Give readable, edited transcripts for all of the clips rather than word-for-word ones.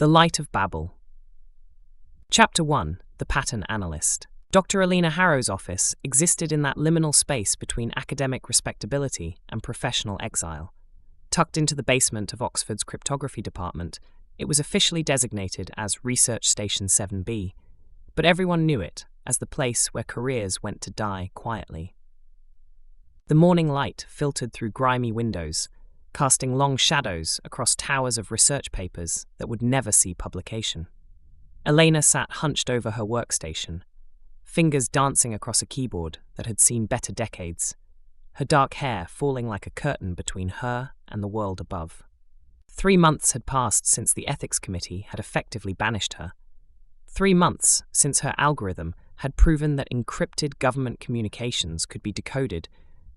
The Light of Babel. Chapter 1. The Pattern Analyst. Dr. Alina Harrow's office existed in that liminal space between academic respectability and professional exile. Tucked into the basement of Oxford's cryptography department, it was officially designated as Research Station 7B, but everyone knew it as the place where careers went to die quietly. The morning light filtered through grimy windows, casting long shadows across towers of research papers that would never see publication. Elena sat hunched over her workstation, fingers dancing across a keyboard that had seen better decades, her dark hair falling like a curtain between her and the world above. 3 months had passed since the ethics committee had effectively banished her. 3 months since her algorithm had proven that encrypted government communications could be decoded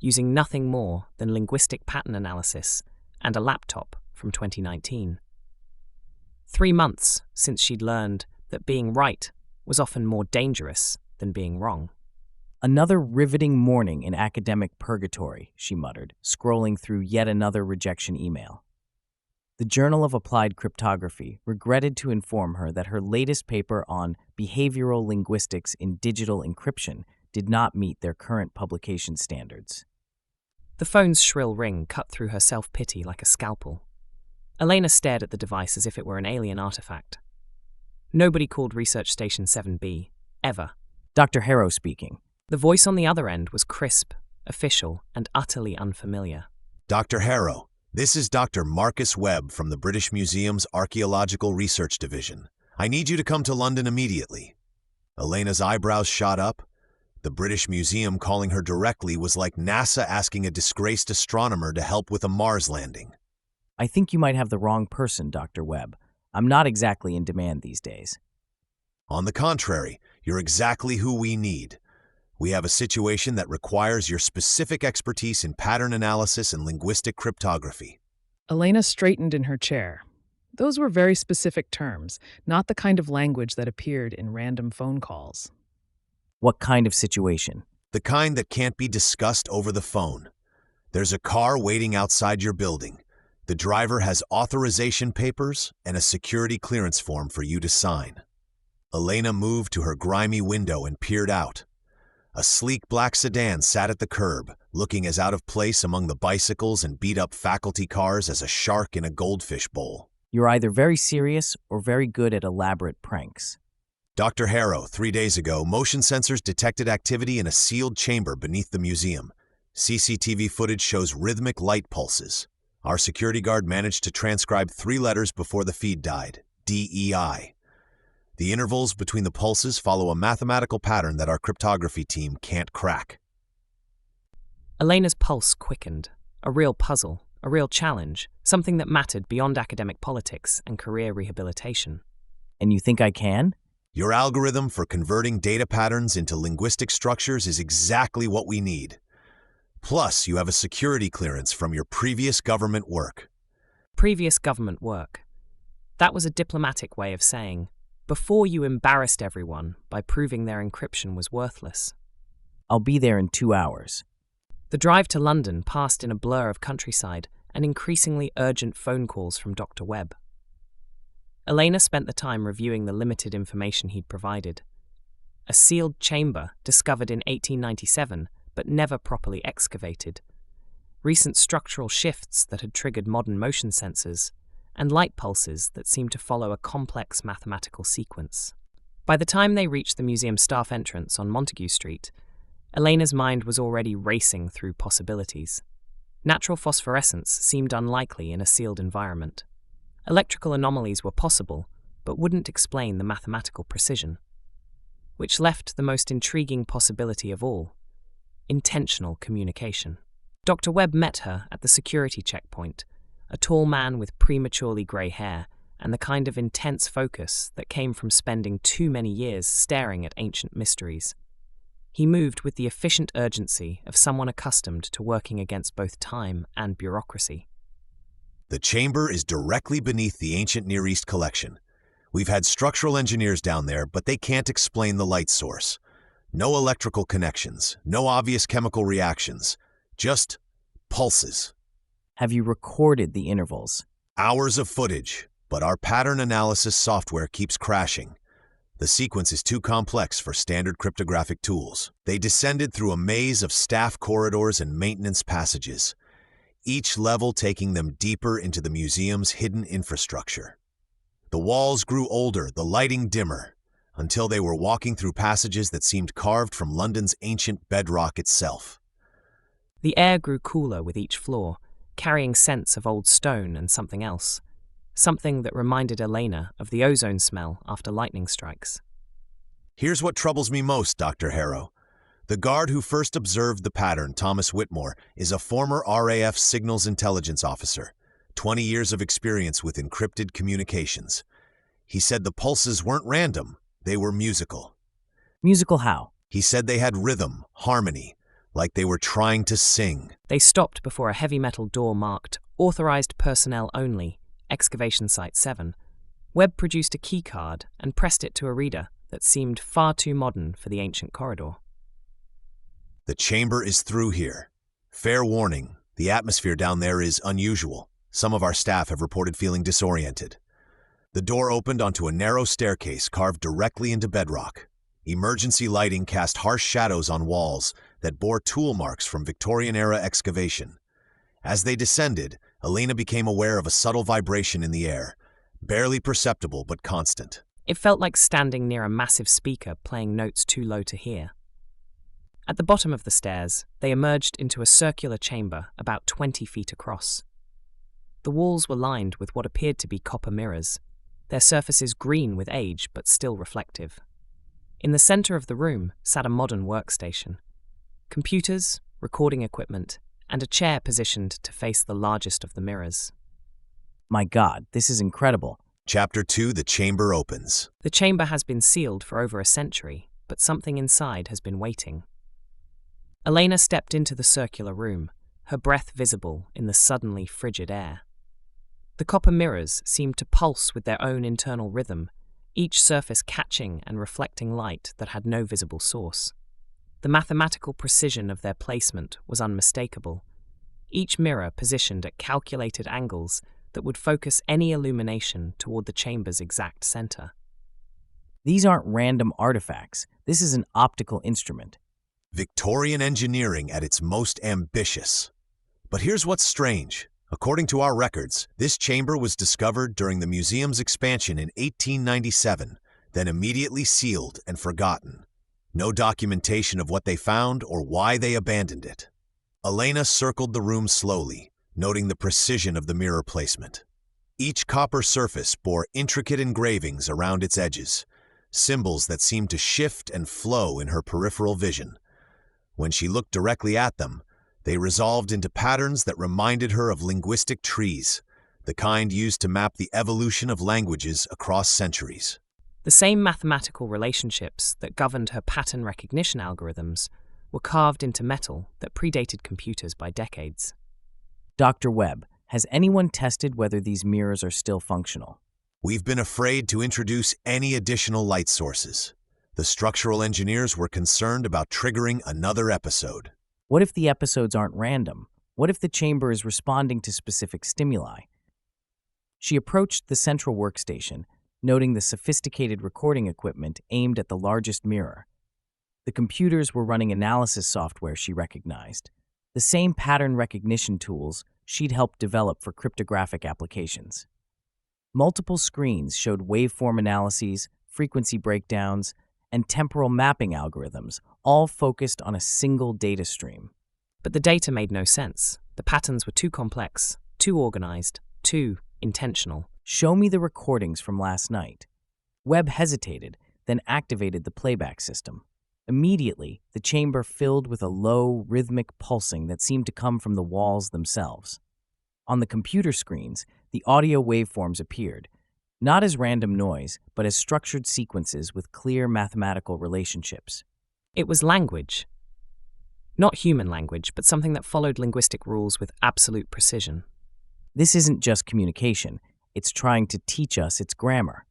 using nothing more than linguistic pattern analysis and a laptop from 2019. 3 months since she'd learned that being right was often more dangerous than being wrong. Another riveting morning in academic purgatory, she muttered, scrolling through yet another rejection email. The Journal of Applied Cryptography regretted to inform her that her latest paper on behavioral linguistics in digital encryption did not meet their current publication standards. The phone's shrill ring cut through her self-pity like a scalpel. Elena stared at the device as if it were an alien artifact. Nobody called Research Station 7B, ever. Dr. Harrow speaking. The voice on the other end was crisp, official, and utterly unfamiliar. Dr. Harrow, this is Dr. Marcus Webb from the British Museum's Archaeological Research Division. I need you to come to London immediately. Elena's eyebrows shot up. The British Museum calling her directly was like NASA asking a disgraced astronomer to help with a Mars landing. I think you might have the wrong person, Dr. Webb. I'm not exactly in demand these days. On the contrary, you're exactly who we need. We have a situation that requires your specific expertise in pattern analysis and linguistic cryptography. Elena straightened in her chair. Those were very specific terms, not the kind of language that appeared in random phone calls. What kind of situation? The kind that can't be discussed over the phone. There's a car waiting outside your building. The driver has authorization papers and a security clearance form for you to sign. Elena moved to her grimy window and peered out. A sleek black sedan sat at the curb, looking as out of place among the bicycles and beat-up faculty cars as a shark in a goldfish bowl. You're either very serious or very good at elaborate pranks. Dr. Harrow, 3 days ago, motion sensors detected activity in a sealed chamber beneath the museum. CCTV footage shows rhythmic light pulses. Our security guard managed to transcribe 3 letters before the feed died, DEI. The intervals between the pulses follow a mathematical pattern that our cryptography team can't crack. Elena's pulse quickened. A real puzzle, a real challenge, something that mattered beyond academic politics and career rehabilitation. And you think I can? Your algorithm for converting data patterns into linguistic structures is exactly what we need. Plus, you have a security clearance from your previous government work. Previous government work. That was a diplomatic way of saying, before you embarrassed everyone by proving their encryption was worthless. I'll be there in 2 hours. The drive to London passed in a blur of countryside and increasingly urgent phone calls from Dr. Webb. Elena spent the time reviewing the limited information he'd provided. A sealed chamber discovered in 1897 but never properly excavated, recent structural shifts that had triggered modern motion sensors, and light pulses that seemed to follow a complex mathematical sequence. By the time they reached the museum staff entrance on Montague Street, Elena's mind was already racing through possibilities. Natural phosphorescence seemed unlikely in a sealed environment. Electrical anomalies were possible, but wouldn't explain the mathematical precision. Which left the most intriguing possibility of all: intentional communication. Dr. Webb met her at the security checkpoint, a tall man with prematurely grey hair and the kind of intense focus that came from spending too many years staring at ancient mysteries. He moved with the efficient urgency of someone accustomed to working against both time and bureaucracy. The chamber is directly beneath the ancient Near East collection. We've had structural engineers down there, but they can't explain the light source. No electrical connections, no obvious chemical reactions, just pulses. Have you recorded the intervals? Hours of footage, But our pattern analysis software keeps crashing. The sequence is too complex for standard cryptographic tools. They descended through a maze of staff corridors and maintenance passages, each level taking them deeper into the museum's hidden infrastructure. The walls grew older, the lighting dimmer, until they were walking through passages that seemed carved from London's ancient bedrock itself. The air grew cooler with each floor, carrying scents of old stone and something else. Something that reminded Elena of the ozone smell after lightning strikes. Here's what troubles me most, Dr. Harrow. The guard who first observed the pattern, Thomas Whitmore, is a former RAF Signals Intelligence officer, 20 years of experience with encrypted communications. He said the pulses weren't random, they were musical. Musical how? He said they had rhythm, harmony, like they were trying to sing. They stopped before a heavy metal door marked Authorized Personnel Only, Excavation Site 7. Webb produced a key card and pressed it to a reader that seemed far too modern for the ancient corridor. The chamber is through here. Fair warning, the atmosphere down there is unusual. Some of our staff have reported feeling disoriented. The door opened onto a narrow staircase carved directly into bedrock. Emergency lighting cast harsh shadows on walls that bore tool marks from Victorian-era excavation. As they descended, Elena became aware of a subtle vibration in the air, barely perceptible but constant. It felt like standing near a massive speaker playing notes too low to hear. At the bottom of the stairs, they emerged into a circular chamber about 20 feet across. The walls were lined with what appeared to be copper mirrors, their surfaces green with age but still reflective. In the center of the room sat a modern workstation. Computers, recording equipment, and a chair positioned to face the largest of the mirrors. My God, this is incredible. Chapter 2, The Chamber Opens. The chamber has been sealed for over a century, but something inside has been waiting. Elena stepped into the circular room, her breath visible in the suddenly frigid air. The copper mirrors seemed to pulse with their own internal rhythm, each surface catching and reflecting light that had no visible source. The mathematical precision of their placement was unmistakable, each mirror positioned at calculated angles that would focus any illumination toward the chamber's exact center. These aren't random artifacts. This is an optical instrument. Victorian engineering at its most ambitious. But here's what's strange. According to our records, this chamber was discovered during the museum's expansion in 1897, then immediately sealed and forgotten. No documentation of what they found or why they abandoned it. Elena circled the room slowly, noting the precision of the mirror placement. Each copper surface bore intricate engravings around its edges, symbols that seemed to shift and flow in her peripheral vision. When she looked directly at them, they resolved into patterns that reminded her of linguistic trees, the kind used to map the evolution of languages across centuries. The same mathematical relationships that governed her pattern recognition algorithms were carved into metal that predated computers by decades. Dr. Webb, has anyone tested whether these mirrors are still functional? We've been afraid to introduce any additional light sources. The structural engineers were concerned about triggering another episode. What if the episodes aren't random? What if the chamber is responding to specific stimuli? She approached the central workstation, noting the sophisticated recording equipment aimed at the largest mirror. The computers were running analysis software she recognized, the same pattern recognition tools she'd helped develop for cryptographic applications. Multiple screens showed waveform analyses, frequency breakdowns, and temporal mapping algorithms, all focused on a single data stream. But the data made no sense. The patterns were too complex, too organized, too intentional. Show me the recordings from last night. Webb hesitated, then activated the playback system. Immediately, the chamber filled with a low, rhythmic pulsing that seemed to come from the walls themselves. On the computer screens, the audio waveforms appeared, not as random noise, but as structured sequences with clear mathematical relationships. It was language. Not human language, but something that followed linguistic rules with absolute precision. This isn't just communication, it's trying to teach us its grammar.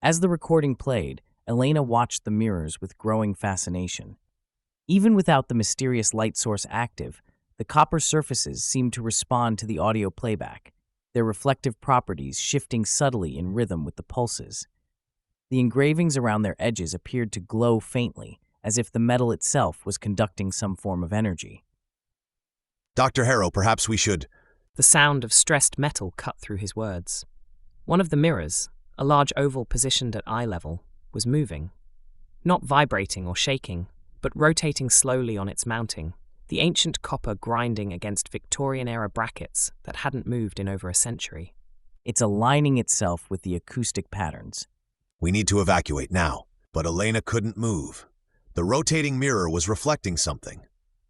As the recording played, Elena watched the mirrors with growing fascination. Even without the mysterious light source active, the copper surfaces seemed to respond to the audio playback. their reflective properties shifting subtly in rhythm with the pulses. The engravings around their edges appeared to glow faintly, as if the metal itself was conducting some form of energy. Dr. Harrow, perhaps we should... The sound of stressed metal cut through his words. One of the mirrors, a large oval positioned at eye level, was moving. Not vibrating or shaking, but rotating slowly on its mounting, the ancient copper grinding against Victorian-era brackets that hadn't moved in over a century. It's aligning itself with the acoustic patterns. We need to evacuate now. But Elena couldn't move. The rotating mirror was reflecting something.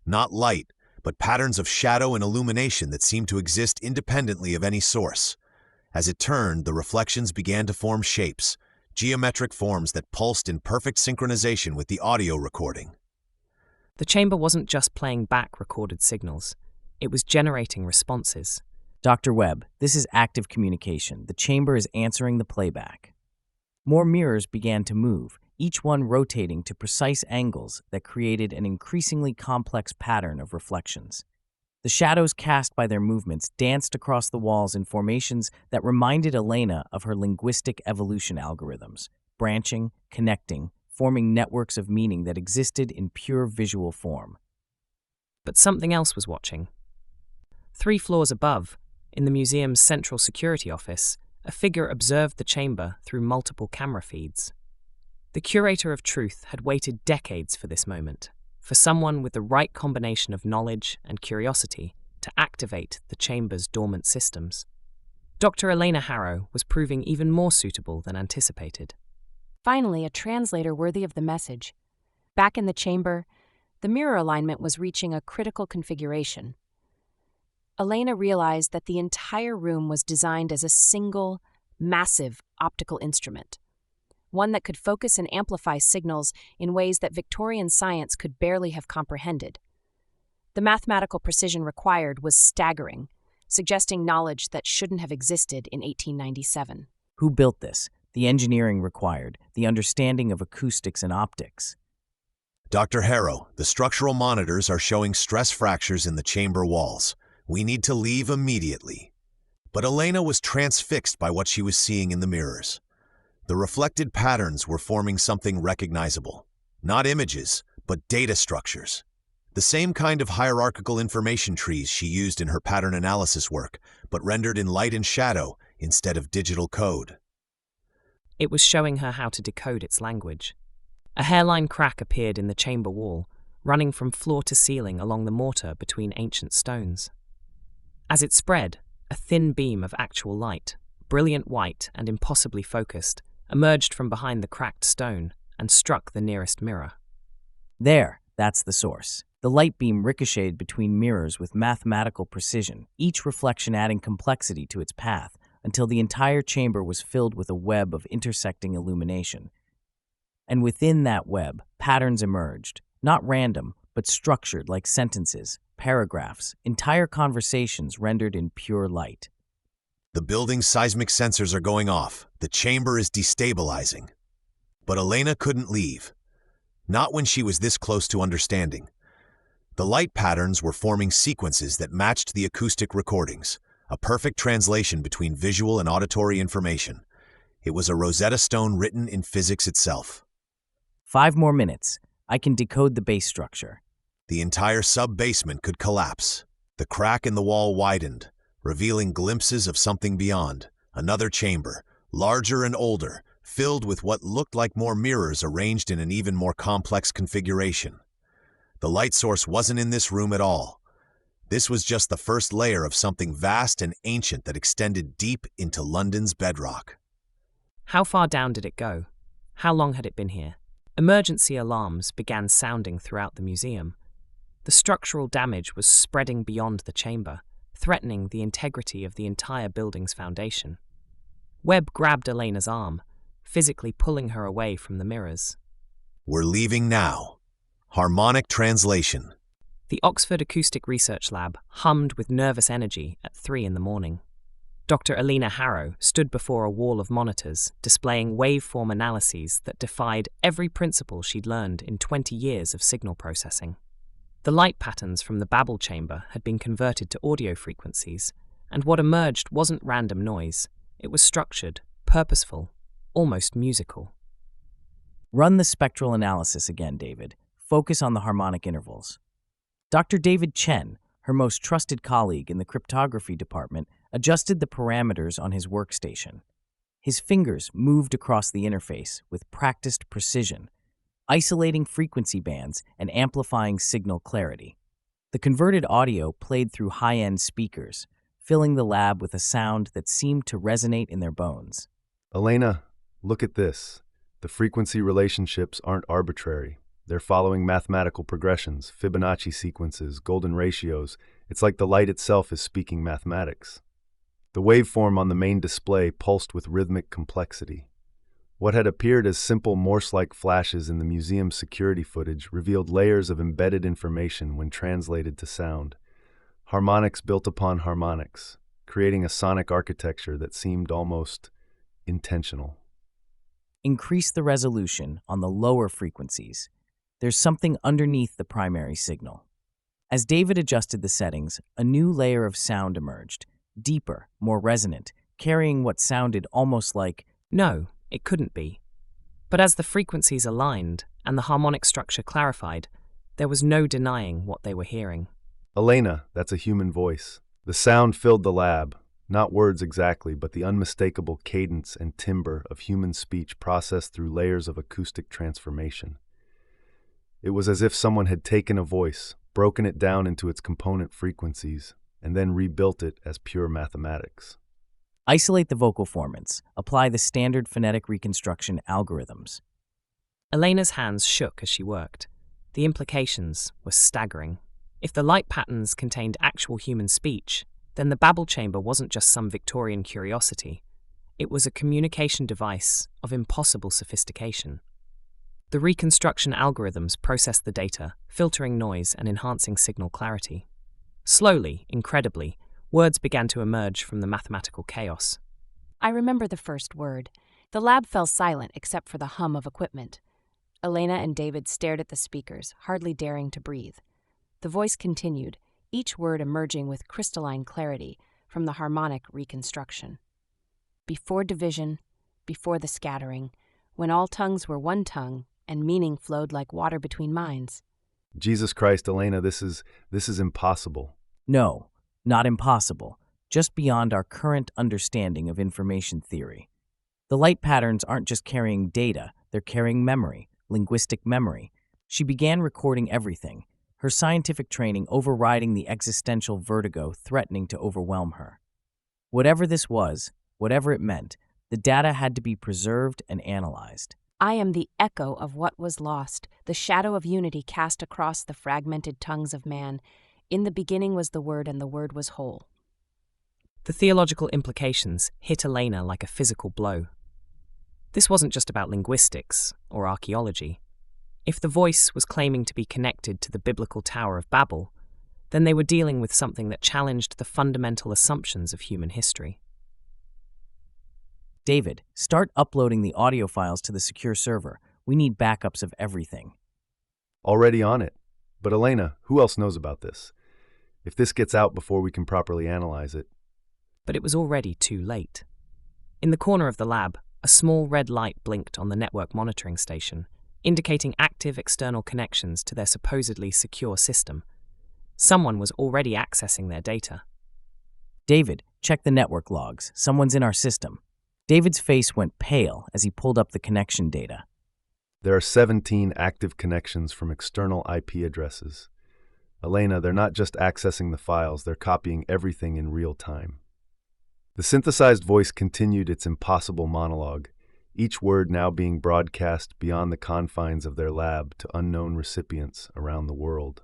Not light, but patterns of shadow and illumination that seemed to exist independently of any source. As it turned, the reflections began to form shapes, geometric forms that pulsed in perfect synchronization with the audio recording. The chamber wasn't just playing back recorded signals. It was generating responses. Dr. Webb, this is active communication. The chamber is answering the playback. More mirrors began to move, each one rotating to precise angles that created an increasingly complex pattern of reflections. The shadows cast by their movements danced across the walls in formations that reminded Elena of her linguistic evolution algorithms, branching, connecting, forming networks of meaning that existed in pure visual form. But something else was watching. 3 floors above, in the museum's central security office, a figure observed the chamber through multiple camera feeds. The curator of truth had waited decades for this moment, for someone with the right combination of knowledge and curiosity to activate the chamber's dormant systems. Dr. Elena Harrow was proving even more suitable than anticipated. Finally, a translator worthy of the message. Back in the chamber, the mirror alignment was reaching a critical configuration. Elena realized that the entire room was designed as a single, massive optical instrument, one that could focus and amplify signals in ways that Victorian science could barely have comprehended. The mathematical precision required was staggering, suggesting knowledge that shouldn't have existed in 1897. Who built this? The engineering required, the understanding of acoustics and optics. Dr. Harrow, the structural monitors are showing stress fractures in the chamber walls. We need to leave immediately. But Elena was transfixed by what she was seeing in the mirrors. The reflected patterns were forming something recognizable. Not images, but data structures. The same kind of hierarchical information trees she used in her pattern analysis work, but rendered in light and shadow instead of digital code. It was showing her how to decode its language. A hairline crack appeared in the chamber wall, running from floor to ceiling along the mortar between ancient stones. As it spread, a thin beam of actual light, brilliant white and impossibly focused, emerged from behind the cracked stone and struck the nearest mirror. There, that's the source. The light beam ricocheted between mirrors with mathematical precision, each reflection adding complexity to its path, until the entire chamber was filled with a web of intersecting illumination. And within that web, patterns emerged, not random, but structured like sentences, paragraphs, entire conversations rendered in pure light. The building's seismic sensors are going off. The chamber is destabilizing. But Elena couldn't leave. Not when she was this close to understanding. The light patterns were forming sequences that matched the acoustic recordings, a perfect translation between visual and auditory information. It was a Rosetta Stone written in physics itself. 5 more minutes. I can decode the base structure. The entire sub-basement could collapse. The crack in the wall widened, revealing glimpses of something beyond. Another chamber, larger and older, filled with what looked like more mirrors arranged in an even more complex configuration. The light source wasn't in this room at all. This was just the first layer of something vast and ancient that extended deep into London's bedrock. How far down did it go? How long had it been here? Emergency alarms began sounding throughout the museum. The structural damage was spreading beyond the chamber, threatening the integrity of the entire building's foundation. Webb grabbed Elena's arm, physically pulling her away from the mirrors. We're leaving now. Harmonic translation. The Oxford Acoustic Research Lab hummed with nervous energy at 3 a.m. Dr. Elena Harrow stood before a wall of monitors displaying waveform analyses that defied every principle she'd learned in 20 years of signal processing. The light patterns from the babel chamber had been converted to audio frequencies, and what emerged wasn't random noise. It was structured, purposeful, almost musical. Run the spectral analysis again, David. Focus on the harmonic intervals. Dr. David Chen, her most trusted colleague in the cryptography department, adjusted the parameters on his workstation. His fingers moved across the interface with practiced precision, isolating frequency bands and amplifying signal clarity. The converted audio played through high-end speakers, filling the lab with a sound that seemed to resonate in their bones. Elena, look at this. The frequency relationships aren't arbitrary. They're following mathematical progressions, Fibonacci sequences, golden ratios. It's like the light itself is speaking mathematics. The waveform on the main display pulsed with rhythmic complexity. What had appeared as simple Morse-like flashes in the museum's security footage revealed layers of embedded information when translated to sound. Harmonics built upon harmonics, creating a sonic architecture that seemed almost intentional. Increase the resolution on the lower frequencies. There's something underneath the primary signal. As David adjusted the settings, a new layer of sound emerged, deeper, more resonant, carrying what sounded almost like, No, it couldn't be. But as the frequencies aligned and the harmonic structure clarified, there was no denying what they were hearing. Elena, that's a human voice. The sound filled the lab, not words exactly, but the unmistakable cadence and timbre of human speech processed through layers of acoustic transformation. It was as if someone had taken a voice, broken it down into its component frequencies, and then rebuilt it as pure mathematics. isolate the vocal formants, apply the standard phonetic reconstruction algorithms. Elena's hands shook as she worked. The implications were staggering. If the light patterns contained actual human speech, then the babel chamber wasn't just some Victorian curiosity. It was a communication device of impossible sophistication. The reconstruction algorithms processed the data, filtering noise and enhancing signal clarity. Slowly, incredibly, words began to emerge from the mathematical chaos. I remember the first word. The lab fell silent except for the hum of equipment. Elena and David stared at the speakers, hardly daring to breathe. The voice continued, each word emerging with crystalline clarity from the harmonic reconstruction. Before division, before the scattering, when all tongues were one tongue and meaning flowed like water between minds. Jesus Christ, Elena, this is impossible. No, not impossible, just beyond our current understanding of information theory. The light patterns aren't just carrying data, they're carrying memory, linguistic memory. She began recording everything, her scientific training overriding the existential vertigo threatening to overwhelm her. Whatever this was, whatever it meant, the data had to be preserved and analyzed. I am the echo of what was lost, the shadow of unity cast across the fragmented tongues of man. In the beginning was the Word, and the Word was whole. The theological implications hit Elena like a physical blow. This wasn't just about linguistics or archaeology. If the voice was claiming to be connected to the biblical Tower of Babel, then they were dealing with something that challenged the fundamental assumptions of human history. David, start uploading the audio files to the secure server. We need backups of everything. Already on it. But Elena, who else knows about this? If this gets out before we can properly analyze it. But it was already too late. In the corner of the lab, a small red light blinked on the network monitoring station, indicating active external connections to their supposedly secure system. Someone was already accessing their data. David, check the network logs. Someone's in our system. David's face went pale as he pulled up the connection data. There are 17 active connections from external IP addresses. Elena, they're not just accessing the files, they're copying everything in real time. The synthesized voice continued its impossible monologue, each word now being broadcast beyond the confines of their lab to unknown recipients around the world.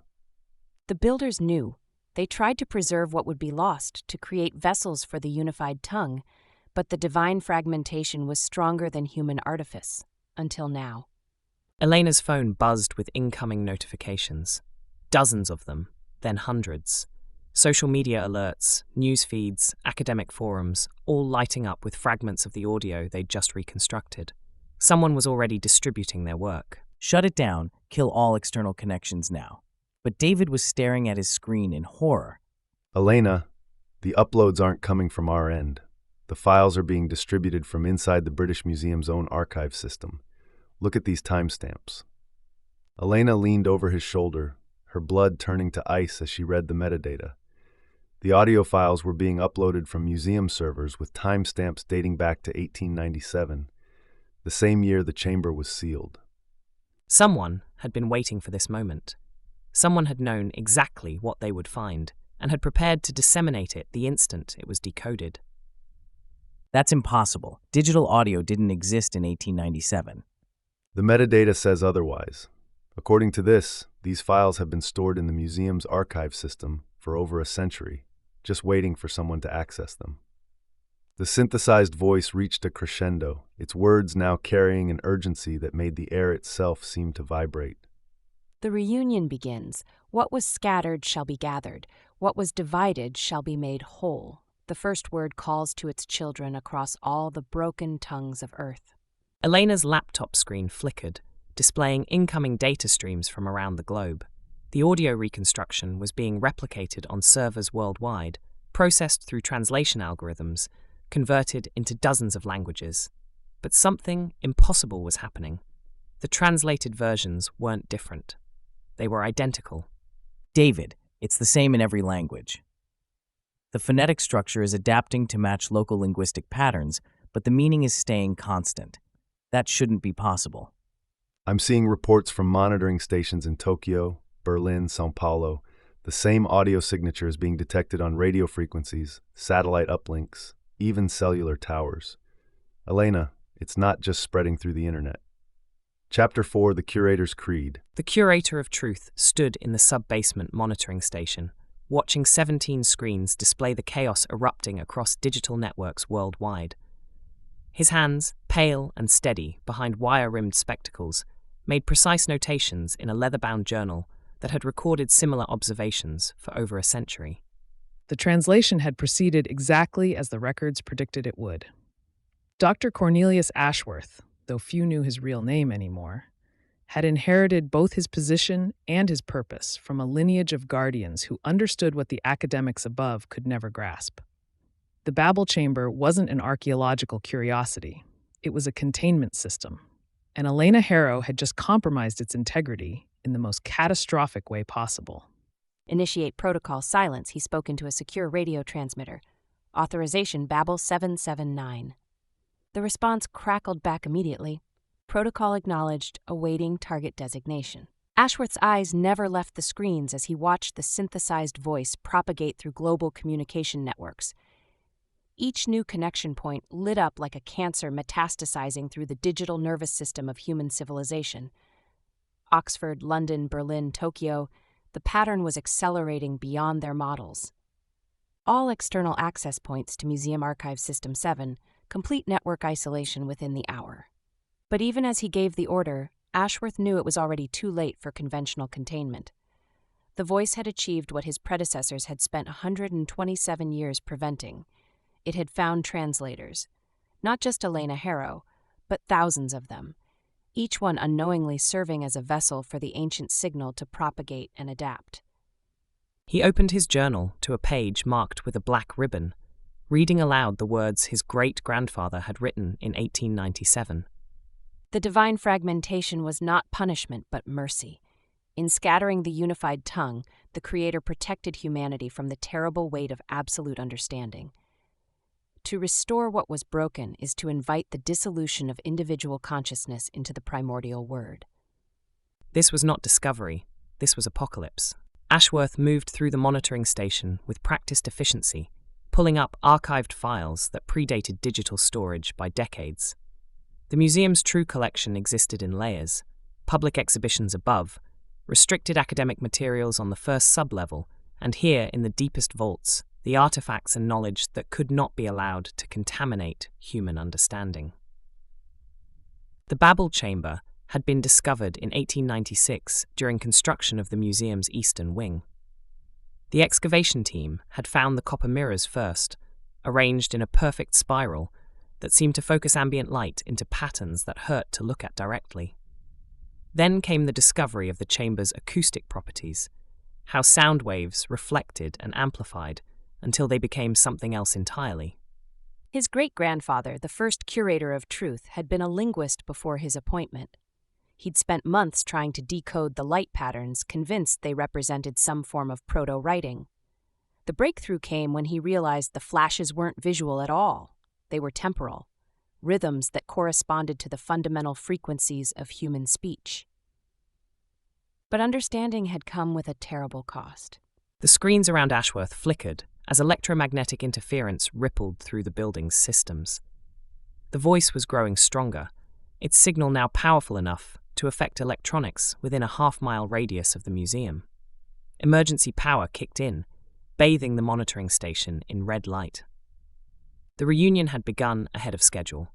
The builders knew. They tried to preserve what would be lost, to create vessels for the unified tongue, but the divine fragmentation was stronger than human artifice, until now. Elena's phone buzzed with incoming notifications. Dozens of them, then hundreds. Social media alerts, news feeds, academic forums, all lighting up with fragments of the audio they'd just reconstructed. Someone was already distributing their work. Shut it down, kill all external connections now. But David was staring at his screen in horror. Elena, The uploads aren't coming from our end. The files are being distributed from inside the British Museum's own archive system. Look at these timestamps. Elena leaned over his shoulder, her blood turning to ice as she read the metadata. The audio files were being uploaded from museum servers with timestamps dating back to 1897, the same year the chamber was sealed. Someone had been waiting for this moment. Someone had known exactly what they would find and had prepared to disseminate it the instant it was decoded. That's impossible. Digital audio didn't exist in 1897. The metadata says otherwise. According to this, these files have been stored in the museum's archive system for over a century, just waiting for someone to access them. The synthesized voice reached a crescendo, its words now carrying an urgency that made the air itself seem to vibrate. The reunion begins. What was scattered shall be gathered. What was divided shall be made whole. The first word calls to its children across all the broken tongues of earth. Elena's laptop screen flickered, displaying incoming data streams from around the globe. The audio reconstruction was being replicated on servers worldwide, processed through translation algorithms, converted into dozens of languages. But something impossible was happening. The translated versions weren't different. They were identical. David, it's the same in every language. The phonetic structure is adapting to match local linguistic patterns, but the meaning is staying constant. That shouldn't be possible. I'm seeing reports from monitoring stations in Tokyo, Berlin, São Paulo. The same audio signature is being detected on radio frequencies, satellite uplinks, even cellular towers. Elena, it's not just spreading through the internet. Chapter 4, The Curator's Creed. The curator of truth stood in the sub-basement monitoring station, watching 17 screens display the chaos erupting across digital networks worldwide. His hands, pale and steady behind wire-rimmed spectacles, made precise notations in a leather-bound journal that had recorded similar observations for over a century. The translation had proceeded exactly as the records predicted it would. Dr. Cornelius Ashworth, though few knew his real name anymore, had inherited both his position and his purpose from a lineage of guardians who understood what the academics above could never grasp. The Babel chamber wasn't an archaeological curiosity. It was a containment system, and Elena Harrow had just compromised its integrity in the most catastrophic way possible. Initiate protocol silence, he spoke into a secure radio transmitter. Authorization Babel 779. The response crackled back immediately. Protocol acknowledged, awaiting target designation. Ashworth's eyes never left the screens as he watched the synthesized voice propagate through global communication networks. Each new connection point lit up like a cancer metastasizing through the digital nervous system of human civilization. Oxford, London, Berlin, Tokyo, the pattern was accelerating beyond their models. All external access points to Museum Archive System 7, complete network isolation within the hour. But even as he gave the order, Ashworth knew it was already too late for conventional containment. The voice had achieved what his predecessors had spent 127 years preventing. It had found translators, not just Elena Harrow, but thousands of them, each one unknowingly serving as a vessel for the ancient signal to propagate and adapt. He opened his journal to a page marked with a black ribbon, reading aloud the words his great-grandfather had written in 1897. The divine fragmentation was not punishment but mercy. In scattering the unified tongue, the Creator protected humanity from the terrible weight of absolute understanding. To restore what was broken is to invite the dissolution of individual consciousness into the primordial word. This was not discovery, this was apocalypse. Ashworth moved through the monitoring station with practiced efficiency, pulling up archived files that predated digital storage by decades. The museum's true collection existed in layers: public exhibitions above, restricted academic materials on the first sub-level, and here, in the deepest vaults, the artifacts and knowledge that could not be allowed to contaminate human understanding. The Babel chamber had been discovered in 1896 during construction of the museum's eastern wing. The excavation team had found the copper mirrors first, arranged in a perfect spiral that seemed to focus ambient light into patterns that hurt to look at directly. Then came the discovery of the chamber's acoustic properties, how sound waves reflected and amplified until they became something else entirely. His great-grandfather, the first curator of truth, had been a linguist before his appointment. He'd spent months trying to decode the light patterns, convinced they represented some form of proto-writing. The breakthrough came when he realized the flashes weren't visual at all. They were temporal, rhythms that corresponded to the fundamental frequencies of human speech. But understanding had come with a terrible cost. The screens around Ashworth flickered as electromagnetic interference rippled through the building's systems. The voice was growing stronger, its signal now powerful enough to affect electronics within a half-mile radius of the museum. Emergency power kicked in, bathing the monitoring station in red light. The reunion had begun ahead of schedule.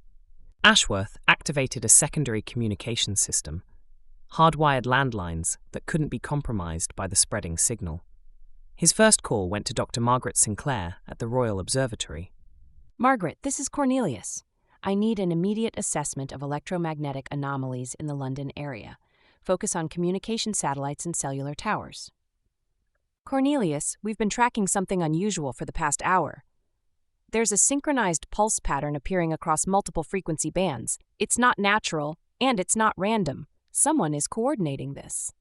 Ashworth activated a secondary communication system, hardwired landlines that couldn't be compromised by the spreading signal. His first call went to Dr. Margaret Sinclair at the Royal Observatory. Margaret, this is Cornelius. I need an immediate assessment of electromagnetic anomalies in the London area. Focus on communication satellites and cellular towers. Cornelius, we've been tracking something unusual for the past hour. There's a synchronized pulse pattern appearing across multiple frequency bands. It's not natural, and it's not random. Someone is coordinating this.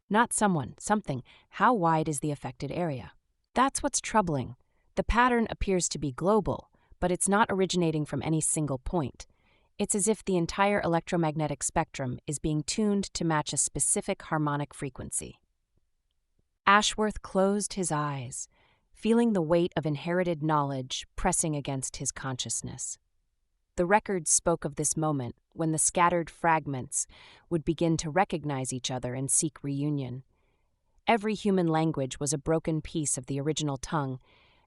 Not someone, something. How wide is the affected area? That's what's troubling. The pattern appears to be global, but it's not originating from any single point. It's as if the entire electromagnetic spectrum is being tuned to match a specific harmonic frequency. Ashworth closed his eyes, feeling the weight of inherited knowledge pressing against his consciousness. The records spoke of this moment when the scattered fragments would begin to recognize each other and seek reunion. Every human language was a broken piece of the original tongue,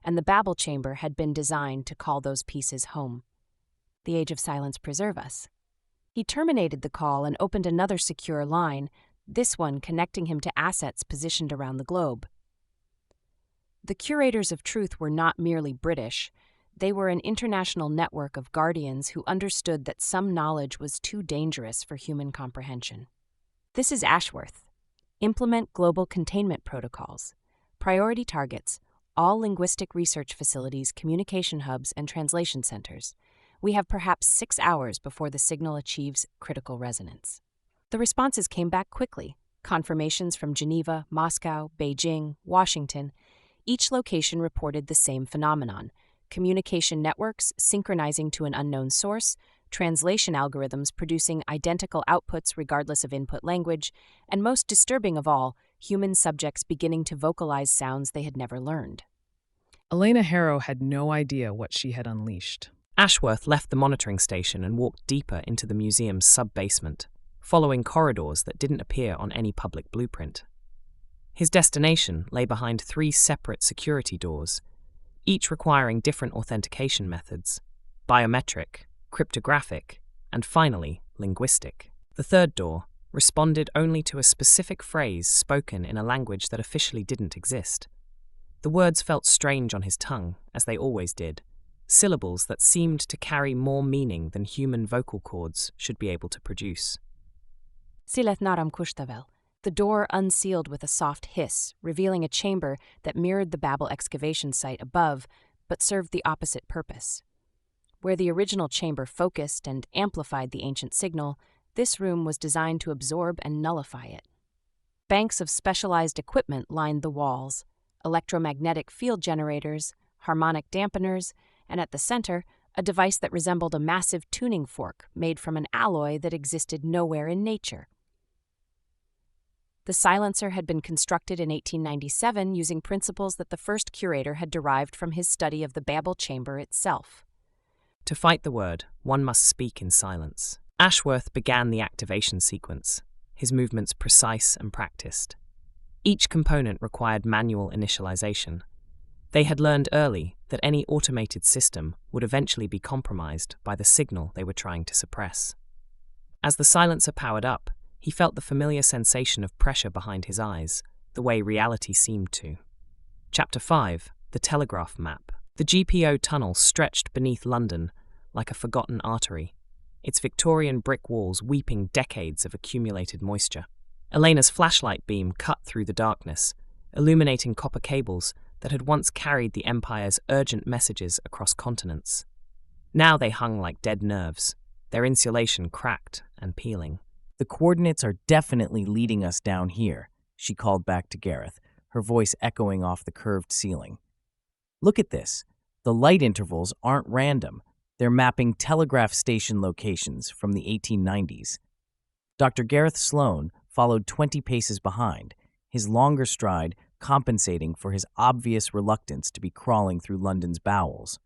and the Babel chamber had been designed to call those pieces home. The age of silence preserve us. He terminated the call and opened another secure line, this one connecting him to assets positioned around the globe. The curators of truth were not merely British. They were an international network of guardians who understood that some knowledge was too dangerous for human comprehension. This is Ashworth. Implement global containment protocols. Priority targets, all linguistic research facilities, communication hubs, and translation centers. We have perhaps 6 hours before the signal achieves critical resonance. The responses came back quickly. Confirmations from Geneva, Moscow, Beijing, Washington. Each location reported the same phenomenon. Communication networks synchronizing to an unknown source, translation algorithms producing identical outputs regardless of input language, and most disturbing of all, human subjects beginning to vocalize sounds they had never learned. Elena Harrow had no idea what she had unleashed. Ashworth left the monitoring station and walked deeper into the museum's sub-basement, following corridors that didn't appear on any public blueprint. His destination lay behind 3 separate security doors, each requiring different authentication methods: biometric, cryptographic, and finally, linguistic. The third door responded only to a specific phrase spoken in a language that officially didn't exist. The words felt strange on his tongue, as they always did, syllables that seemed to carry more meaning than human vocal cords should be able to produce. Silet naram kushtavel. The door unsealed with a soft hiss, revealing a chamber that mirrored the Babel excavation site above, but served the opposite purpose. Where the original chamber focused and amplified the ancient signal, this room was designed to absorb and nullify it. Banks of specialized equipment lined the walls: electromagnetic field generators, harmonic dampeners, and at the center, a device that resembled a massive tuning fork made from an alloy that existed nowhere in nature. The silencer had been constructed in 1897 using principles that the first curator had derived from his study of the Babel chamber itself. To fight the word, one must speak in silence. Ashworth began the activation sequence, his movements precise and practiced. Each component required manual initialization. They had learned early that any automated system would eventually be compromised by the signal they were trying to suppress. As the silencer powered up, he felt the familiar sensation of pressure behind his eyes, the way reality seemed to. Chapter 5, The Telegraph Map. The GPO tunnel stretched beneath London like a forgotten artery, its Victorian brick walls weeping decades of accumulated moisture. Elena's flashlight beam cut through the darkness, illuminating copper cables that had once carried the Empire's urgent messages across continents. Now they hung like dead nerves, their insulation cracked and peeling. "The coordinates are definitely leading us down here," she called back to Gareth, her voice echoing off the curved ceiling. "Look at this. The light intervals aren't random. They're mapping telegraph station locations from the 1890s. Dr. Gareth Sloane followed 20 paces behind, his longer stride compensating for his obvious reluctance to be crawling through London's bowels.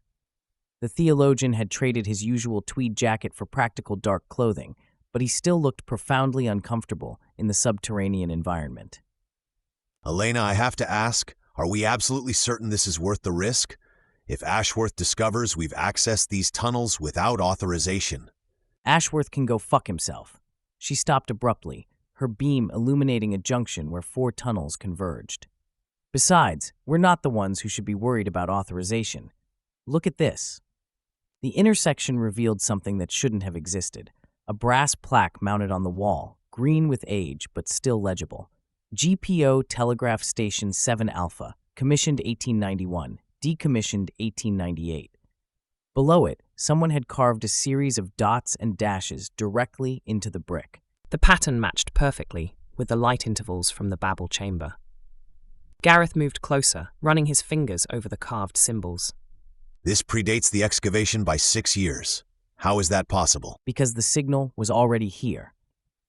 The theologian had traded his usual tweed jacket for practical dark clothing, but he still looked profoundly uncomfortable in the subterranean environment. Elena, I have to ask, are we absolutely certain this is worth the risk? If Ashworth discovers we've accessed these tunnels without authorization. "Ashworth can go fuck himself." She stopped abruptly, her beam illuminating a junction where 4 tunnels converged. "Besides, we're not the ones who should be worried about authorization. Look at this." The intersection revealed something that shouldn't have existed, a brass plaque mounted on the wall, green with age but still legible. "GPO Telegraph Station 7 Alpha, commissioned 1891, decommissioned 1898. Below it, someone had carved a series of dots and dashes directly into the brick. The pattern matched perfectly with the light intervals from the Babel chamber. Gareth moved closer, running his fingers over the carved symbols. This predates the excavation by 6 years. How is that possible? Because the signal was already here.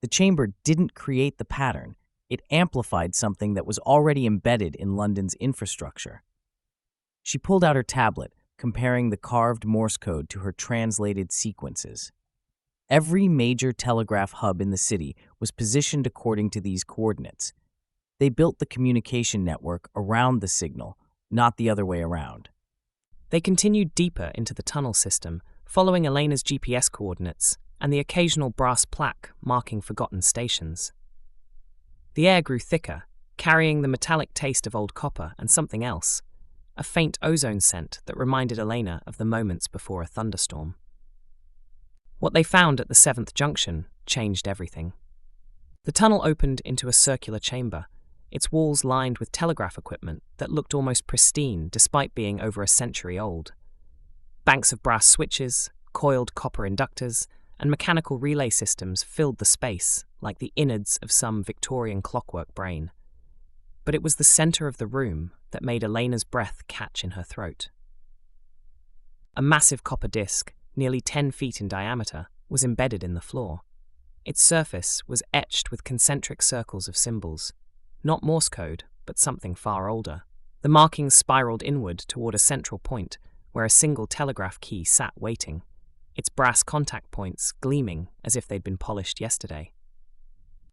The chamber didn't create the pattern. It amplified something that was already embedded in London's infrastructure. She pulled out her tablet, comparing the carved Morse code to her translated sequences. Every major telegraph hub in the city was positioned according to these coordinates. They built the communication network around the signal, not the other way around. They continued deeper into the tunnel system, following Elena's GPS coordinates and the occasional brass plaque marking forgotten stations. The air grew thicker, carrying the metallic taste of old copper and something else, a faint ozone scent that reminded Elena of the moments before a thunderstorm. What they found at the 7th junction changed everything. The tunnel opened into a circular chamber, its walls lined with telegraph equipment that looked almost pristine despite being over a century old. Banks of brass switches, coiled copper inductors, and mechanical relay systems filled the space like the innards of some Victorian clockwork brain. But it was the center of the room that made Elena's breath catch in her throat. A massive copper disc, nearly 10 feet in diameter, was embedded in the floor. Its surface was etched with concentric circles of symbols, not Morse code, but something far older. The markings spiraled inward toward a central point where a single telegraph key sat waiting, its brass contact points gleaming as if they'd been polished yesterday.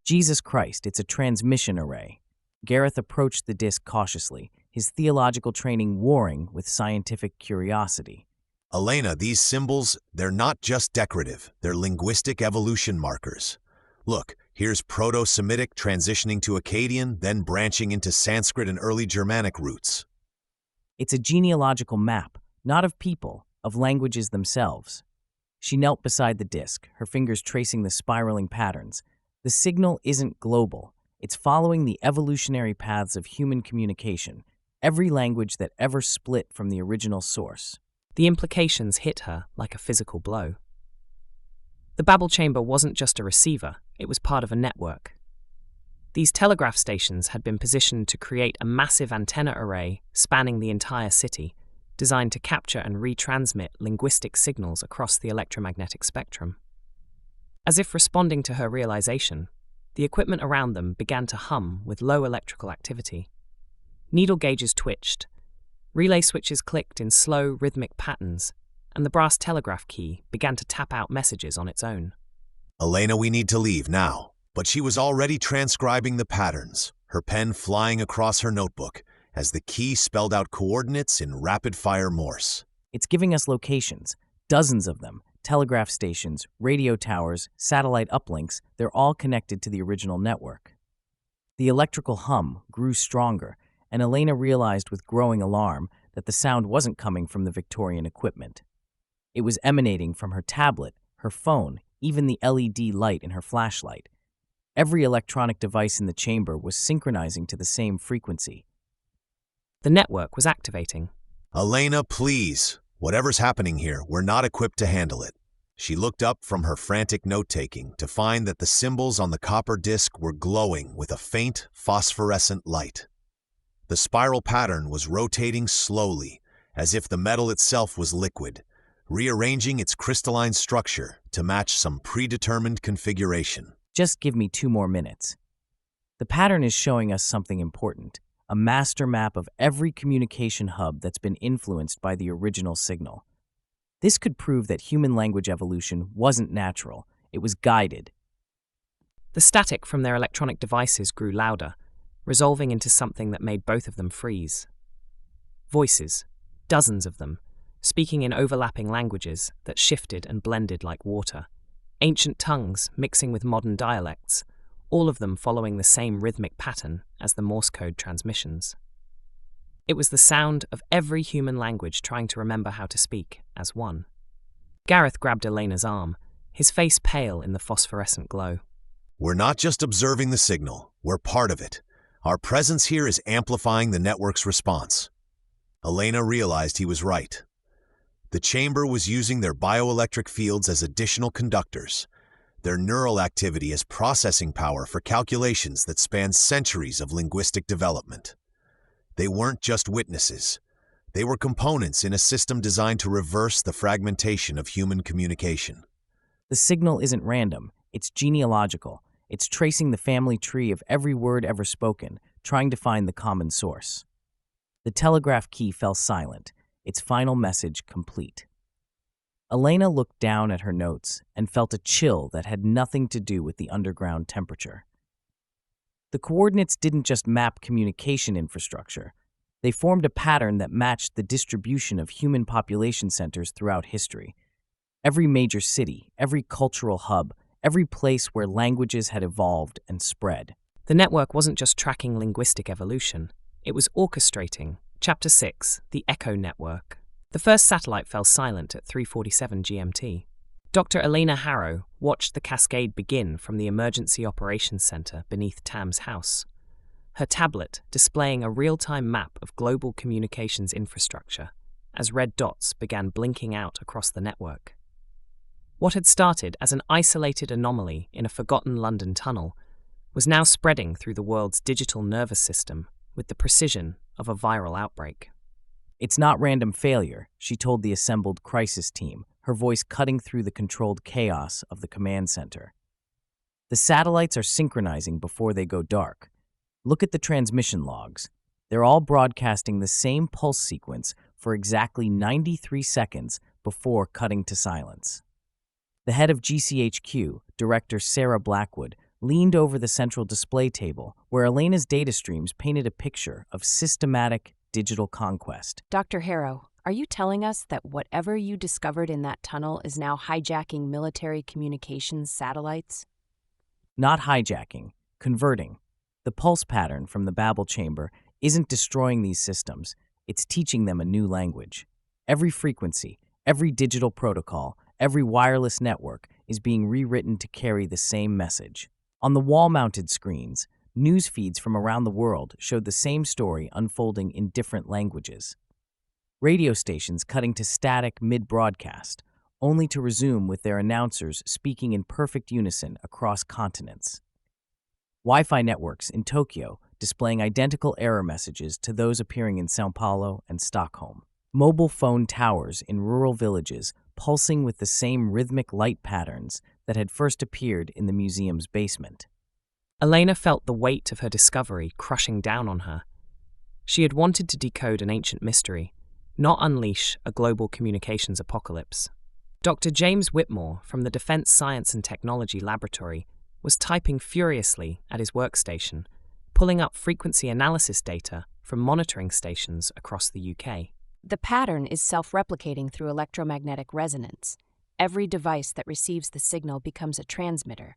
"Jesus Christ, it's a transmission array." Gareth approached the disc cautiously, his theological training warring with scientific curiosity. Elena, these symbols, they're not just decorative, they're linguistic evolution markers. Look, here's Proto-Semitic transitioning to Akkadian, then branching into Sanskrit and early Germanic roots. "It's a genealogical map, not of people, of languages themselves." She knelt beside the disc, her fingers tracing the spiraling patterns. "The signal isn't global. It's following the evolutionary paths of human communication, every language that ever split from the original source." The implications hit her like a physical blow. The Babel chamber wasn't just a receiver, it was part of a network. These telegraph stations had been positioned to create a massive antenna array spanning the entire city, designed to capture and retransmit linguistic signals across the electromagnetic spectrum. As if responding to her realization, the equipment around them began to hum with low electrical activity. Needle gauges twitched, relay switches clicked in slow, rhythmic patterns, and the brass telegraph key began to tap out messages on its own. Elena, we need to leave now. But she was already transcribing the patterns, her pen flying across her notebook as the key spelled out coordinates in rapid-fire Morse. "It's giving us locations, dozens of them, telegraph stations, radio towers, satellite uplinks, they're all connected to the original network." The electrical hum grew stronger, and Elena realized with growing alarm that the sound wasn't coming from the Victorian equipment. It was emanating from her tablet, her phone, even the LED light in her flashlight. Every electronic device in the chamber was synchronizing to the same frequency. The network was activating. Elena, please. Whatever's happening here, we're not equipped to handle it. She looked up from her frantic note-taking to find that the symbols on the copper disc were glowing with a faint, phosphorescent light. The spiral pattern was rotating slowly, as if the metal itself was liquid, rearranging its crystalline structure to match some predetermined configuration. Just give me 2 more minutes. The pattern is showing us something important, a master map of every communication hub that's been influenced by the original signal. This could prove that human language evolution wasn't natural, it was guided. The static from their electronic devices grew louder, resolving into something that made both of them freeze. Voices, dozens of them, speaking in overlapping languages that shifted and blended like water. Ancient tongues mixing with modern dialects, all of them following the same rhythmic pattern as the Morse code transmissions. It was the sound of every human language trying to remember how to speak as one. Gareth grabbed Elena's arm, his face pale in the phosphorescent glow. We're not just observing the signal, we're part of it. Our presence here is amplifying the network's response. Elena realized he was right. The chamber was using their bioelectric fields as additional conductors, their neural activity as processing power for calculations that span centuries of linguistic development. They weren't just witnesses. They were components in a system designed to reverse the fragmentation of human communication. The signal isn't random, it's genealogical. It's tracing the family tree of every word ever spoken, trying to find the common source. The telegraph key fell silent, its final message complete. Elena looked down at her notes and felt a chill that had nothing to do with the underground temperature. The coordinates didn't just map communication infrastructure. They formed a pattern that matched the distribution of human population centers throughout history. Every major city, every cultural hub, every place where languages had evolved and spread. The network wasn't just tracking linguistic evolution, it was orchestrating. Chapter 6, the Echo Network. The first satellite fell silent at 3:47 GMT. Dr. Elena Harrow watched the cascade begin from the Emergency Operations Center beneath Tam's house, her tablet displaying a real-time map of global communications infrastructure as red dots began blinking out across the network. What had started as an isolated anomaly in a forgotten London tunnel was now spreading through the world's digital nervous system with the precision of a viral outbreak. It's not random failure, she told the assembled crisis team, her voice cutting through the controlled chaos of the command center. The satellites are synchronizing before they go dark. Look at the transmission logs. They're all broadcasting the same pulse sequence for exactly 93 seconds before cutting to silence. The head of GCHQ, Director Sarah Blackwood, leaned over the central display table where Elena's data streams painted a picture of systematic digital conquest. Dr. Harrow, are you telling us that whatever you discovered in that tunnel is now hijacking military communications satellites? Not hijacking, converting. The pulse pattern from the babel chamber isn't destroying these systems, it's teaching them a new language. Every frequency, every digital protocol, every wireless network is being rewritten to carry the same message. On the wall-mounted screens, news feeds from around the world showed the same story unfolding in different languages. Radio stations cutting to static mid-broadcast, only to resume with their announcers speaking in perfect unison across continents. Wi-Fi networks in Tokyo displaying identical error messages to those appearing in São Paulo and Stockholm. Mobile phone towers in rural villages pulsing with the same rhythmic light patterns that had first appeared in the museum's basement. Elena felt the weight of her discovery crushing down on her. She had wanted to decode an ancient mystery, not unleash a global communications apocalypse. Dr. James Whitmore from the Defense Science and Technology Laboratory was typing furiously at his workstation, pulling up frequency analysis data from monitoring stations across the UK. The pattern is self-replicating through electromagnetic resonance. Every device that receives the signal becomes a transmitter.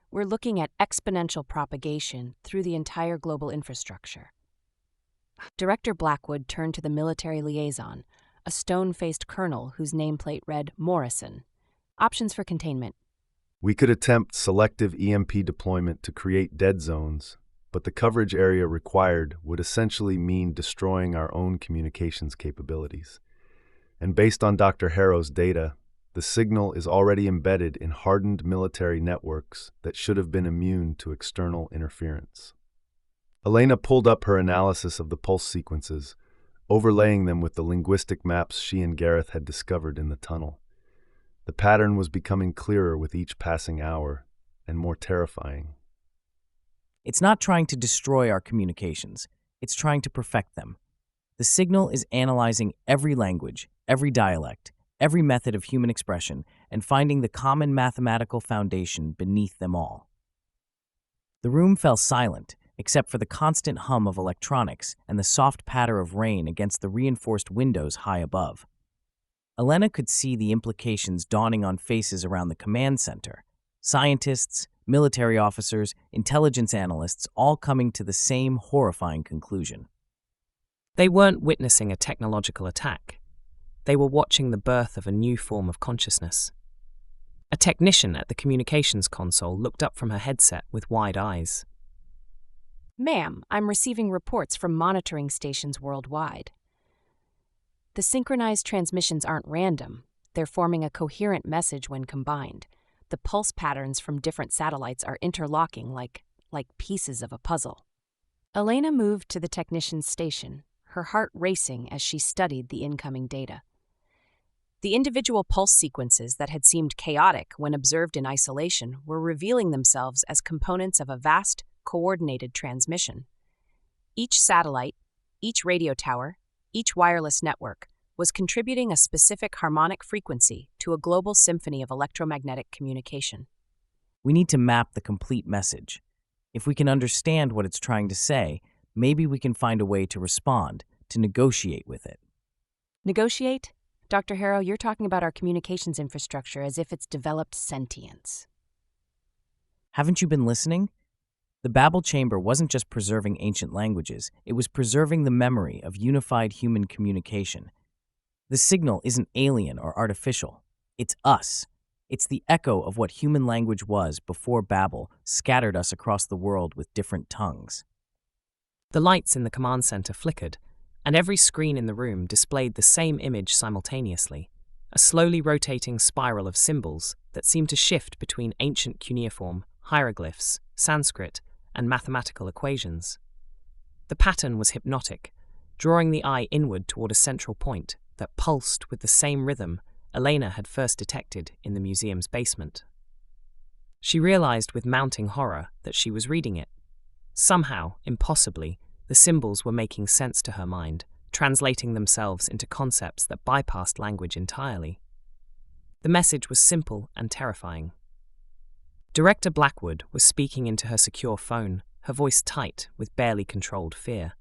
We're looking at exponential propagation through the entire global infrastructure. Director Blackwood turned to the military liaison, a stone-faced colonel whose nameplate read Morrison. Options for containment. We could attempt selective EMP deployment to create dead zones. but the coverage area required would essentially mean destroying our own communications capabilities. And based on Dr. Harrow's data, the signal is already embedded in hardened military networks that should have been immune to external interference. Elena pulled up her analysis of the pulse sequences, overlaying them with the linguistic maps she and Gareth had discovered in the tunnel. The pattern was becoming clearer with each passing hour, and more terrifying. It's not trying to destroy our communications. It's trying to perfect them. The signal is analyzing every language, every dialect, every method of human expression, and finding the common mathematical foundation beneath them all. The room fell silent, except for the constant hum of electronics and the soft patter of rain against the reinforced windows high above. Elena could see the implications dawning on faces around the command center. Scientists, military officers, intelligence analysts, all coming to the same horrifying conclusion. They weren't witnessing a technological attack. They were watching the birth of a new form of consciousness. A technician at the communications console looked up from her headset with wide eyes. Ma'am, I'm receiving reports from monitoring stations worldwide. The synchronized transmissions aren't random. They're forming a coherent message when combined. The pulse patterns from different satellites are interlocking like pieces of a puzzle. Elena moved to the technician's station, her heart racing as she studied the incoming data. The individual pulse sequences that had seemed chaotic when observed in isolation were revealing themselves as components of a vast, coordinated transmission. Each satellite, each radio tower, each wireless network was contributing a specific harmonic frequency to a global symphony of electromagnetic communication. We need to map the complete message. If we can understand what it's trying to say, maybe we can find a way to respond, to negotiate with it. Negotiate? Dr. Harrow, you're talking about our communications infrastructure as if it's developed sentience. Haven't you been listening? The Babel chamber wasn't just preserving ancient languages, it was preserving the memory of unified human communication. The signal isn't alien or artificial. It's us. It's the echo of what human language was before Babel scattered us across the world with different tongues. The lights in the command center flickered, and every screen in the room displayed the same image simultaneously, a slowly rotating spiral of symbols that seemed to shift between ancient cuneiform, hieroglyphs, Sanskrit, and mathematical equations. The pattern was hypnotic, drawing the eye inward toward a central point that pulsed with the same rhythm Elena had first detected in the museum's basement. She realized with mounting horror that she was reading it. Somehow, impossibly, the symbols were making sense to her mind, translating themselves into concepts that bypassed language entirely. The message was simple and terrifying. Director Blackwood was speaking into her secure phone, her voice tight with barely controlled fear.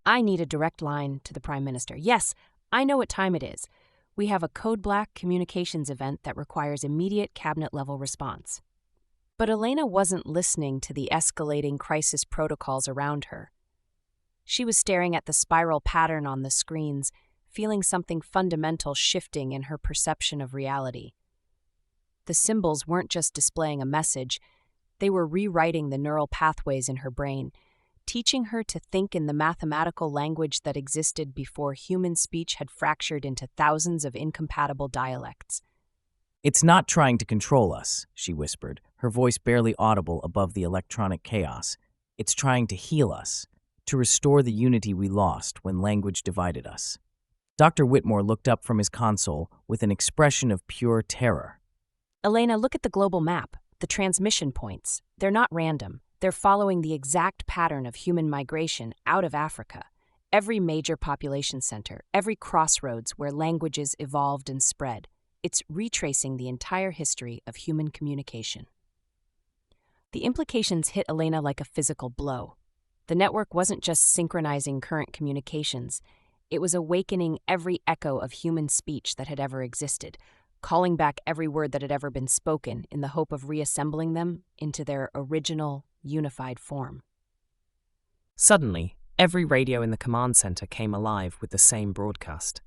I need a direct line to the Prime Minister. Yes, I know what time it is. We have a Code Black communications event that requires immediate cabinet-level response. But Elena wasn't listening to the escalating crisis protocols around her. She was staring at the spiral pattern on the screens, feeling something fundamental shifting in her perception of reality. The symbols weren't just displaying a message, they were rewriting the neural pathways in her brain, teaching her to think in the mathematical language that existed before human speech had fractured into thousands of incompatible dialects. It's not trying to control us, she whispered, her voice barely audible above the electronic chaos. It's trying to heal us, to restore the unity we lost when language divided us. Dr. Whitmore looked up from his console with an expression of pure terror. Elena, look at the global map, the transmission points. They're not random. They're following the exact pattern of human migration out of Africa. Every major population center, every crossroads where languages evolved and spread. It's retracing the entire history of human communication. The implications hit Elena like a physical blow. The network wasn't just synchronizing current communications. It was awakening every echo of human speech that had ever existed, calling back every word that had ever been spoken in the hope of reassembling them into their original, unified form. Suddenly, every radio in the command center came alive with the same broadcast.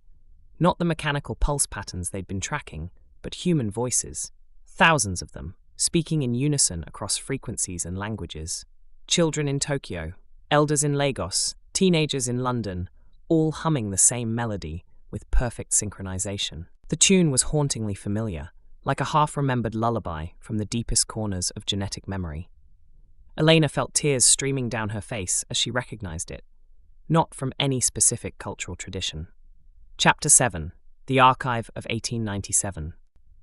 Not the mechanical pulse patterns they'd been tracking, but human voices, thousands of them, speaking in unison across frequencies and languages. children in Tokyo, elders in Lagos, teenagers in London, all humming the same melody with perfect synchronization. The tune was hauntingly familiar, like a half-remembered lullaby from the deepest corners of genetic memory. Elena felt tears streaming down her face as she recognized it, not from any specific cultural tradition. Chapter 7. The Archive of 1897.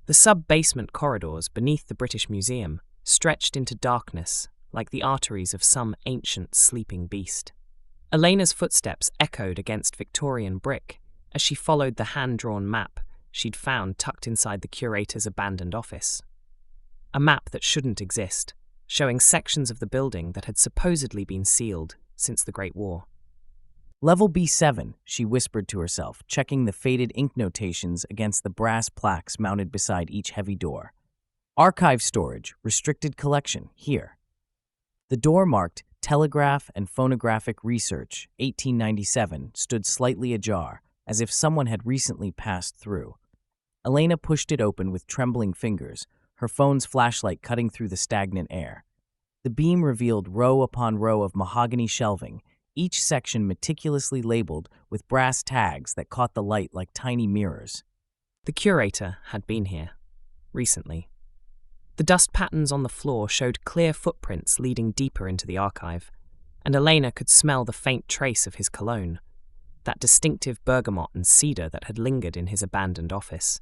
The sub-basement corridors beneath the British Museum stretched into darkness like the arteries of some ancient sleeping beast. Elena's footsteps echoed against Victorian brick as she followed the hand-drawn map she'd found tucked inside the curator's abandoned office. A map that shouldn't exist, showing sections of the building that had supposedly been sealed since the Great War. Level B7, she whispered to herself, checking the faded ink notations against the brass plaques mounted beside each heavy door. Archive storage, restricted collection, here. The door marked Telegraph and Phonographic Research, 1897, stood slightly ajar, as if someone had recently passed through. Elena pushed it open with trembling fingers, her phone's flashlight cutting through the stagnant air. The beam revealed row upon row of mahogany shelving, each section meticulously labeled with brass tags that caught the light like tiny mirrors. The curator had been here, recently. The dust patterns on the floor showed clear footprints leading deeper into the archive, and Elena could smell the faint trace of his cologne, that distinctive bergamot and cedar that had lingered in his abandoned office.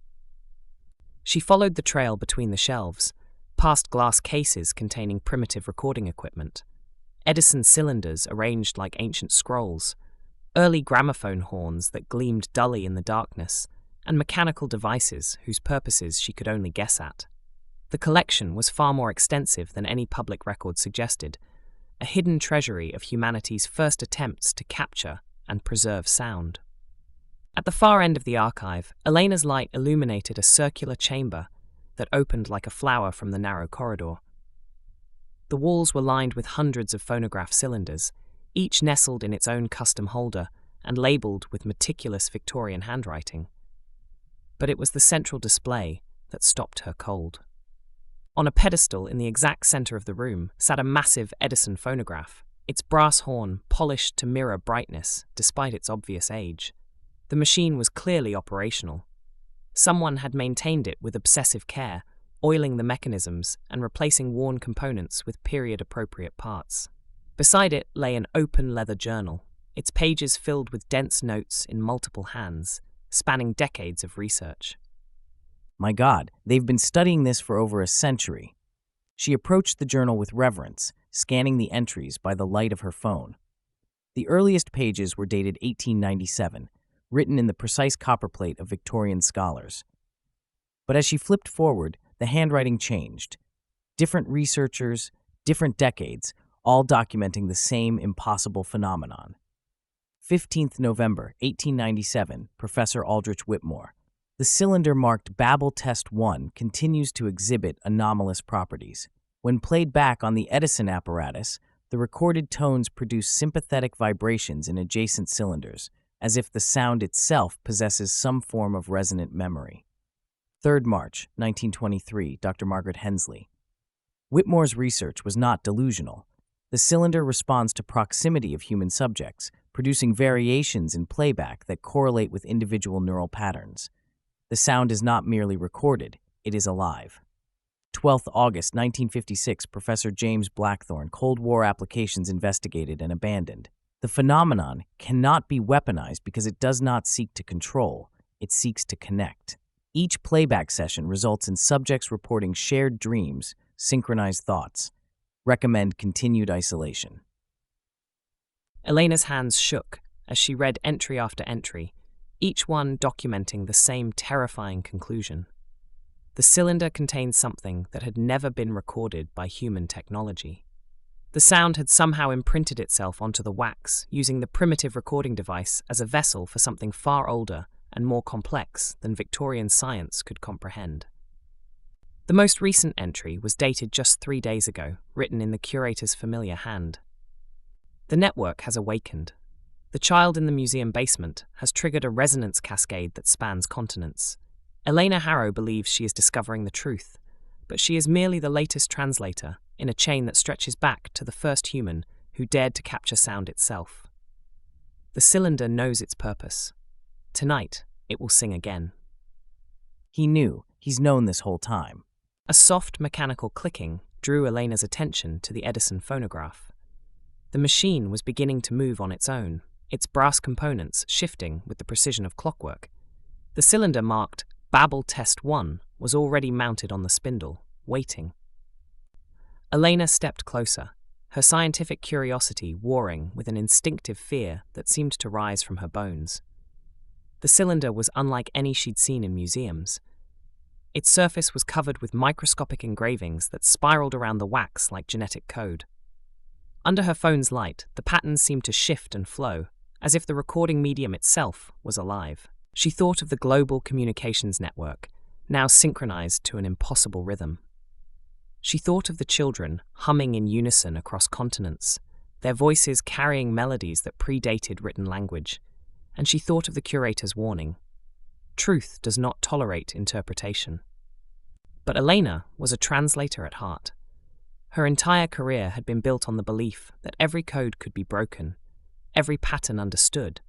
She followed the trail between the shelves, past glass cases containing primitive recording equipment, Edison cylinders arranged like ancient scrolls, early gramophone horns that gleamed dully in the darkness, and mechanical devices whose purposes she could only guess at. The collection was far more extensive than any public record suggested, a hidden treasury of humanity's first attempts to capture and preserve sound. At the far end of the archive, Elena's light illuminated a circular chamber that opened like a flower from the narrow corridor. The walls were lined with hundreds of phonograph cylinders, each nestled in its own custom holder and labelled with meticulous Victorian handwriting. But it was the central display that stopped her cold. On a pedestal in the exact centre of the room sat a massive Edison phonograph, its brass horn polished to mirror brightness despite its obvious age. The machine was clearly operational. Someone had maintained it with obsessive care, oiling the mechanisms and replacing worn components with period-appropriate parts. Beside it lay an open leather journal, its pages filled with dense notes in multiple hands, spanning decades of research. My God, they've been studying this for over a century. She approached the journal with reverence, scanning the entries by the light of her phone. The earliest pages were dated 1897, written in the precise copperplate of Victorian scholars. But as she flipped forward, the handwriting changed. Different researchers, different decades, all documenting the same impossible phenomenon. 15th November, 1897, Professor Aldrich Whitmore. The cylinder marked Babel Test 1 continues to exhibit anomalous properties. When played back on the Edison apparatus, the recorded tones produce sympathetic vibrations in adjacent cylinders, as if the sound itself possesses some form of resonant memory. 3rd March, 1923, Dr. Margaret Hensley. Whitmore's research was not delusional. The cylinder responds to proximity of human subjects, producing variations in playback that correlate with individual neural patterns. The sound is not merely recorded, it is alive. 12th August 1956, Professor James Blackthorne, Cold War applications investigated and abandoned. The phenomenon cannot be weaponized because it does not seek to control, it seeks to connect. Each playback session results in subjects reporting shared dreams, synchronized thoughts. Recommend continued isolation. Elena's hands shook as she read entry after entry, each one documenting the same terrifying conclusion. The cylinder contained something that had never been recorded by human technology. The sound had somehow imprinted itself onto the wax, using the primitive recording device as a vessel for something far older and more complex than Victorian science could comprehend. The most recent entry was dated just 3 days ago, written in the curator's familiar hand. The network has awakened. The child in the museum basement has triggered a resonance cascade that spans continents. Elena Harrow believes she is discovering the truth, but she is merely the latest translator, in a chain that stretches back to the first human who dared to capture sound itself. The cylinder knows its purpose. Tonight, it will sing again. He knew. He's known this whole time. A soft mechanical clicking drew Elena's attention to the Edison phonograph. The machine was beginning to move on its own, its brass components shifting with the precision of clockwork. The cylinder marked Babel Test 1 was already mounted on the spindle, waiting. Elena stepped closer, her scientific curiosity warring with an instinctive fear that seemed to rise from her bones. The cylinder was unlike any she'd seen in museums. Its surface was covered with microscopic engravings that spiraled around the wax like genetic code. Under her phone's light, the patterns seemed to shift and flow, as if the recording medium itself was alive. She thought of the global communications network, now synchronized to an impossible rhythm. She thought of the children humming in unison across continents, their voices carrying melodies that predated written language, and she thought of the curator's warning. Truth does not tolerate interpretation. But Elena was a translator at heart. Her entire career had been built on the belief that every code could be broken, every pattern understood.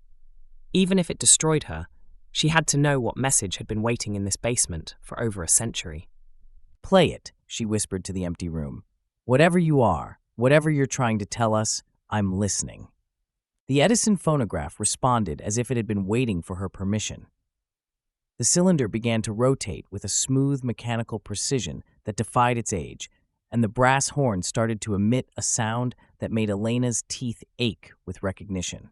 Even if it destroyed her, she had to know what message had been waiting in this basement for over a century. Play it, she whispered to the empty room. Whatever you are, whatever you're trying to tell us, I'm listening. The Edison phonograph responded as if it had been waiting for her permission. The cylinder began to rotate with a smooth mechanical precision that defied its age, and the brass horn started to emit a sound that made Elena's teeth ache with recognition.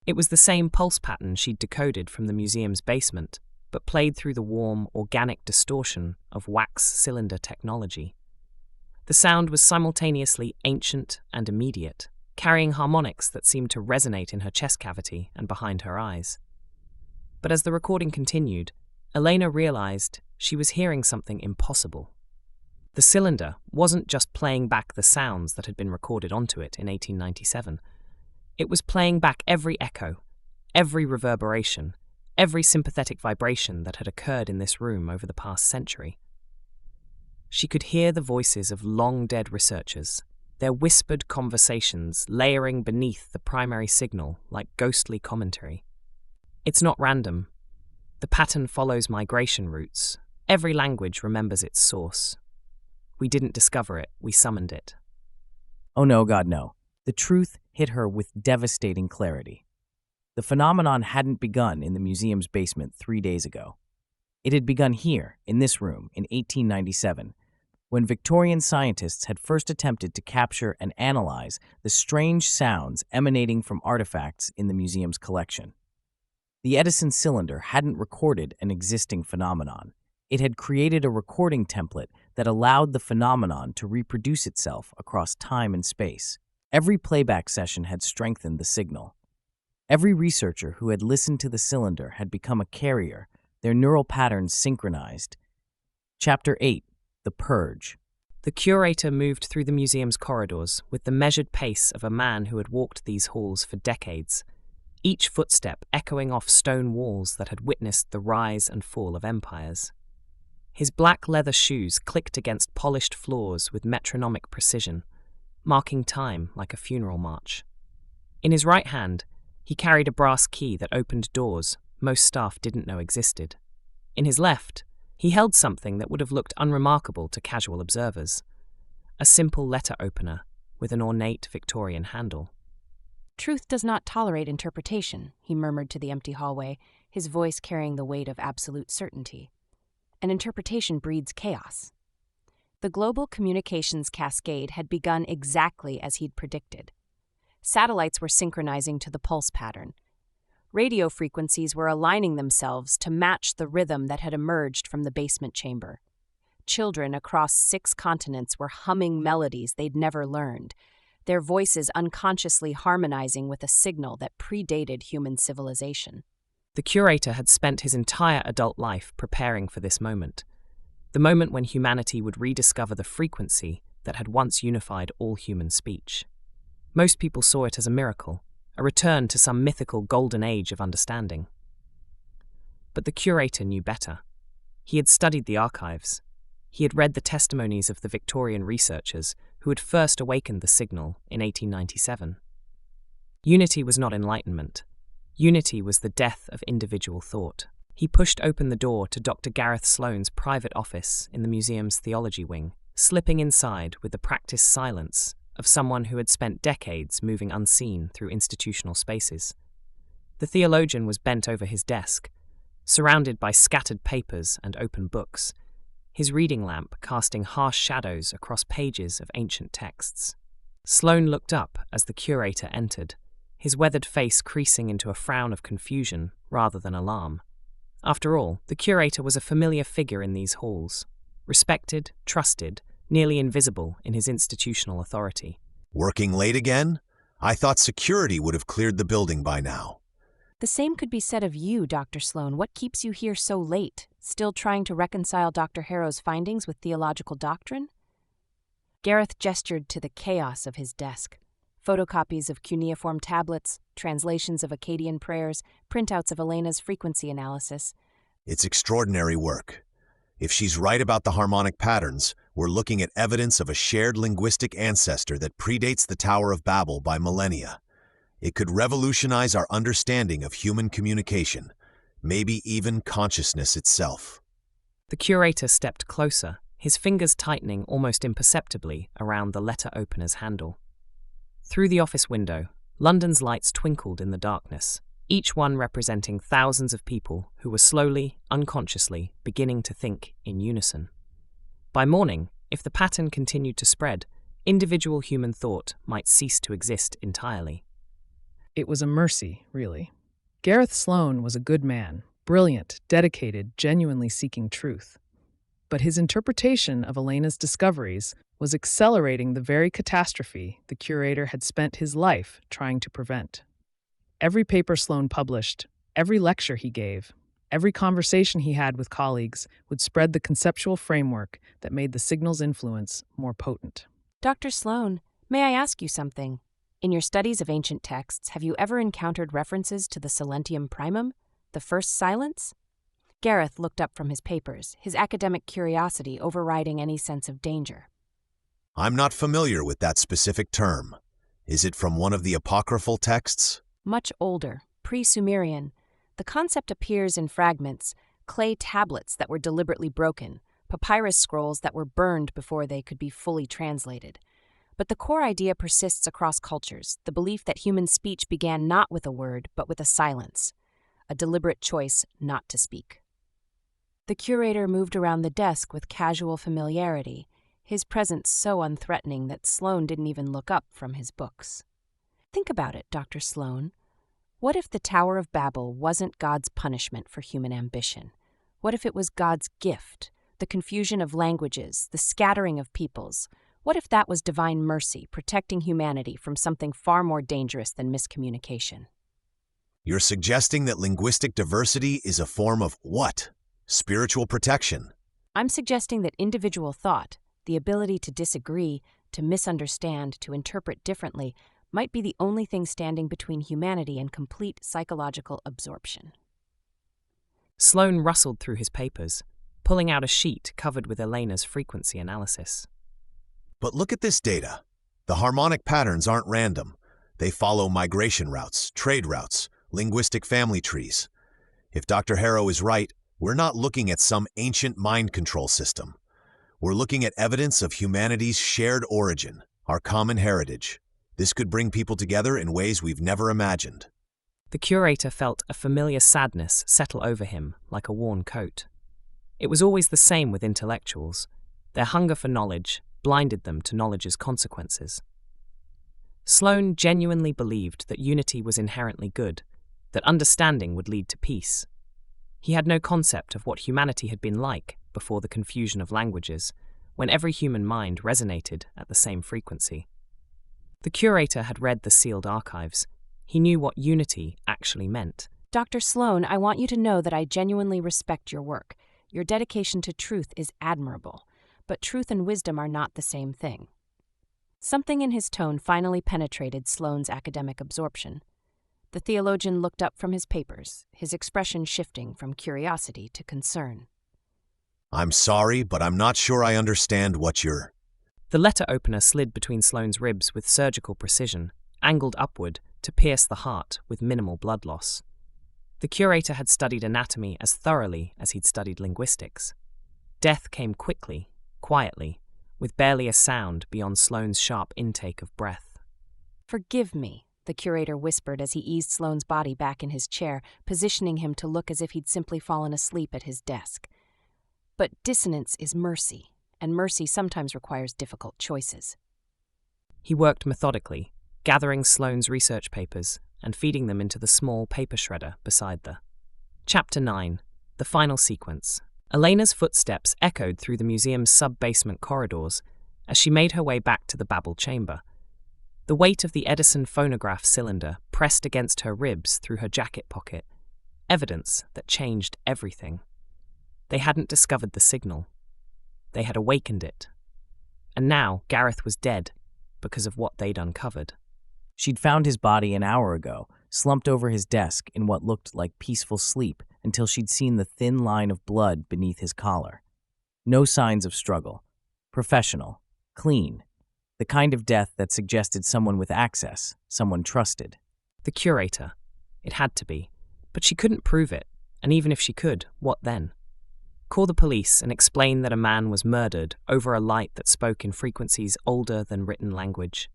It was the same pulse pattern she'd decoded from the museum's basement, but played through the warm, organic distortion of wax cylinder technology. The sound was simultaneously ancient and immediate, carrying harmonics that seemed to resonate in her chest cavity and behind her eyes. But as the recording continued, Elena realized she was hearing something impossible. The cylinder wasn't just playing back the sounds that had been recorded onto it in 1897. It was playing back every echo, every reverberation, every sympathetic vibration that had occurred in this room over the past century. She could hear the voices of long-dead researchers, their whispered conversations layering beneath the primary signal like ghostly commentary. It's not random. The pattern follows migration routes. Every language remembers its source. We didn't discover it, we summoned it. Oh no, God, no. The truth hit her with devastating clarity. The phenomenon hadn't begun in the museum's basement 3 days ago. It had begun here, in this room, in 1897, when Victorian scientists had first attempted to capture and analyze the strange sounds emanating from artifacts in the museum's collection. The Edison cylinder hadn't recorded an existing phenomenon. It had created a recording template that allowed the phenomenon to reproduce itself across time and space. Every playback session had strengthened the signal. Every researcher who had listened to the cylinder had become a carrier, their neural patterns synchronized. Chapter 8. The Purge. The curator moved through the museum's corridors with the measured pace of a man who had walked these halls for decades, each footstep echoing off stone walls that had witnessed the rise and fall of empires. His black leather shoes clicked against polished floors with metronomic precision, marking time like a funeral march. In his right hand, he carried a brass key that opened doors most staff didn't know existed. In his left, he held something that would have looked unremarkable to casual observers, a simple letter opener with an ornate Victorian handle. Truth does not tolerate interpretation, he murmured to the empty hallway, his voice carrying the weight of absolute certainty. An interpretation breeds chaos. The global communications cascade had begun exactly as he'd predicted. Satellites were synchronizing to the pulse pattern. Radio frequencies were aligning themselves to match the rhythm that had emerged from the basement chamber. Children across 6 continents were humming melodies they'd never learned, their voices unconsciously harmonizing with a signal that predated human civilization. The curator had spent his entire adult life preparing for this moment, the moment when humanity would rediscover the frequency that had once unified all human speech. Most people saw it as a miracle, a return to some mythical golden age of understanding. But the curator knew better. He had studied the archives. He had read the testimonies of the Victorian researchers who who had first awakened the signal in 1897. Unity was not enlightenment. Unity was the death of individual thought. He pushed open the door to Dr. Gareth Sloane's private office in the museum's theology wing, slipping inside with the practiced silence of someone who had spent decades moving unseen through institutional spaces. The theologian was bent over his desk, surrounded by scattered papers and open books, his reading lamp casting harsh shadows across pages of ancient texts. Sloane looked up as the curator entered, his weathered face creasing into a frown of confusion rather than alarm. After all, the curator was a familiar figure in these halls, respected, trusted, nearly invisible in his institutional authority. Working late again? I thought security would have cleared the building by now. The same could be said of you, Dr. Sloane. What keeps you here so late, still trying to reconcile Dr. Harrow's findings with theological doctrine? Gareth gestured to the chaos of his desk. Photocopies of cuneiform tablets, translations of Akkadian prayers, printouts of Elena's frequency analysis. It's extraordinary work. If she's right about the harmonic patterns, we're looking at evidence of a shared linguistic ancestor that predates the Tower of Babel by millennia. It could revolutionize our understanding of human communication, maybe even consciousness itself. The curator stepped closer, his fingers tightening almost imperceptibly around the letter opener's handle. Through the office window, London's lights twinkled in the darkness, each one representing thousands of people who were slowly, unconsciously beginning to think in unison. By morning, if the pattern continued to spread, individual human thought might cease to exist entirely. It was a mercy, really. Gareth Sloane was a good man, brilliant, dedicated, genuinely seeking truth. But his interpretation of Elena's discoveries was accelerating the very catastrophe the curator had spent his life trying to prevent. Every paper Sloane published, every lecture he gave, every conversation he had with colleagues would spread the conceptual framework that made the signal's influence more potent. Dr. Sloane, may I ask you something? In your studies of ancient texts, have you ever encountered references to the Silentium Primum, the first silence? Gareth looked up from his papers, his academic curiosity overriding any sense of danger. I'm not familiar with that specific term. Is it from one of the apocryphal texts? Much older, pre-Sumerian. The concept appears in fragments, clay tablets that were deliberately broken, papyrus scrolls that were burned before they could be fully translated. But the core idea persists across cultures, the belief that human speech began not with a word, but with a silence, a deliberate choice not to speak. The curator moved around the desk with casual familiarity, his presence so unthreatening that Sloane didn't even look up from his books. Think about it, Dr. Sloane. What if the Tower of Babel wasn't God's punishment for human ambition? What if it was God's gift, the confusion of languages, the scattering of peoples? What if that was divine mercy, protecting humanity from something far more dangerous than miscommunication? You're suggesting that linguistic diversity is a form of what? Spiritual protection? I'm suggesting that individual thought, the ability to disagree, to misunderstand, to interpret differently, might be the only thing standing between humanity and complete psychological absorption. Sloane rustled through his papers, pulling out a sheet covered with Elena's frequency analysis. But look at this data. The harmonic patterns aren't random. They follow migration routes, trade routes, linguistic family trees. If Dr. Harrow is right, we're not looking at some ancient mind control system. We're looking at evidence of humanity's shared origin, our common heritage. This could bring people together in ways we've never imagined. The curator felt a familiar sadness settle over him like a worn coat. It was always the same with intellectuals. Their hunger for knowledge blinded them to knowledge's consequences. Sloane genuinely believed that unity was inherently good, that understanding would lead to peace. He had no concept of what humanity had been like before the confusion of languages, when every human mind resonated at the same frequency. The curator had read the sealed archives. He knew what unity actually meant. Dr. Sloane, I want you to know that I genuinely respect your work. Your dedication to truth is admirable, but truth and wisdom are not the same thing. Something in his tone finally penetrated Sloane's academic absorption. The theologian looked up from his papers, his expression shifting from curiosity to concern. I'm sorry, but I'm not sure I understand what you're... The letter opener slid between Sloane's ribs with surgical precision, angled upward to pierce the heart with minimal blood loss. The curator had studied anatomy as thoroughly as he'd studied linguistics. Death came quickly, quietly, with barely a sound beyond Sloane's sharp intake of breath. "Forgive me," the curator whispered as he eased Sloane's body back in his chair, positioning him to look as if he'd simply fallen asleep at his desk. "But dissonance is mercy, and mercy sometimes requires difficult choices." He worked methodically, gathering Sloane's research papers and feeding them into the small paper shredder beside the. Chapter 9. The Final Sequence. Elena's footsteps echoed through the museum's sub-basement corridors as she made her way back to the Babel chamber. The weight of the Edison phonograph cylinder pressed against her ribs through her jacket pocket, evidence that changed everything. They hadn't discovered the signal. They had awakened it. And now Gareth was dead because of what they'd uncovered. She'd found his body an hour ago, slumped over his desk in what looked like peaceful sleep until she'd seen the thin line of blood beneath his collar. No signs of struggle. Professional. Clean. The kind of death that suggested someone with access, someone trusted. The curator. It had to be. But she couldn't prove it, and even if she could, what then? Call the police and explain that a man was murdered over a light that spoke in frequencies older than written language.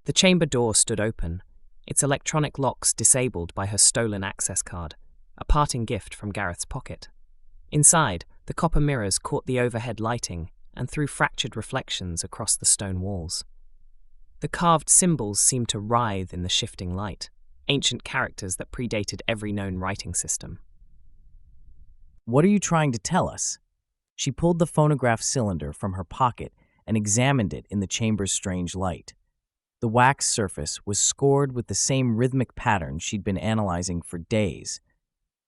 The chamber door stood open, its electronic locks disabled by her stolen access card, a parting gift from Gareth's pocket. Inside, the copper mirrors caught the overhead lighting and threw fractured reflections across the stone walls. The carved symbols seemed to writhe in the shifting light, ancient characters that predated every known writing system. What are you trying to tell us? She pulled the phonograph cylinder from her pocket and examined it in the chamber's strange light. The wax surface was scored with the same rhythmic pattern she'd been analyzing for days,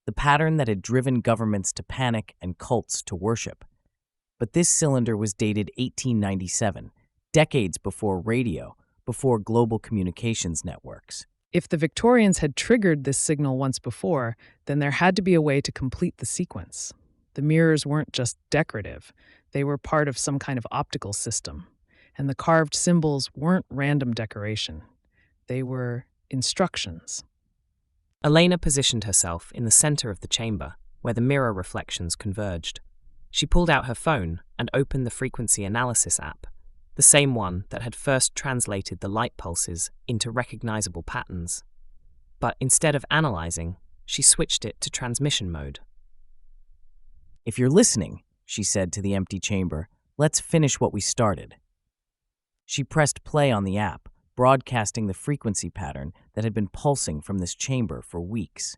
the pattern that had driven governments to panic and cults to worship. But this cylinder was dated 1897, decades before radio, before global communications networks. If the Victorians had triggered this signal once before, then there had to be a way to complete the sequence. The mirrors weren't just decorative, they were part of some kind of optical system. And the carved symbols weren't random decoration. They were instructions. Elena positioned herself in the center of the chamber, where the mirror reflections converged. She pulled out her phone and opened the frequency analysis app, the same one that had first translated the light pulses into recognizable patterns. But instead of analyzing, she switched it to transmission mode. "If you're listening," she said to the empty chamber, "let's finish what we started." She pressed play on the app, broadcasting the frequency pattern that had been pulsing from this chamber for weeks.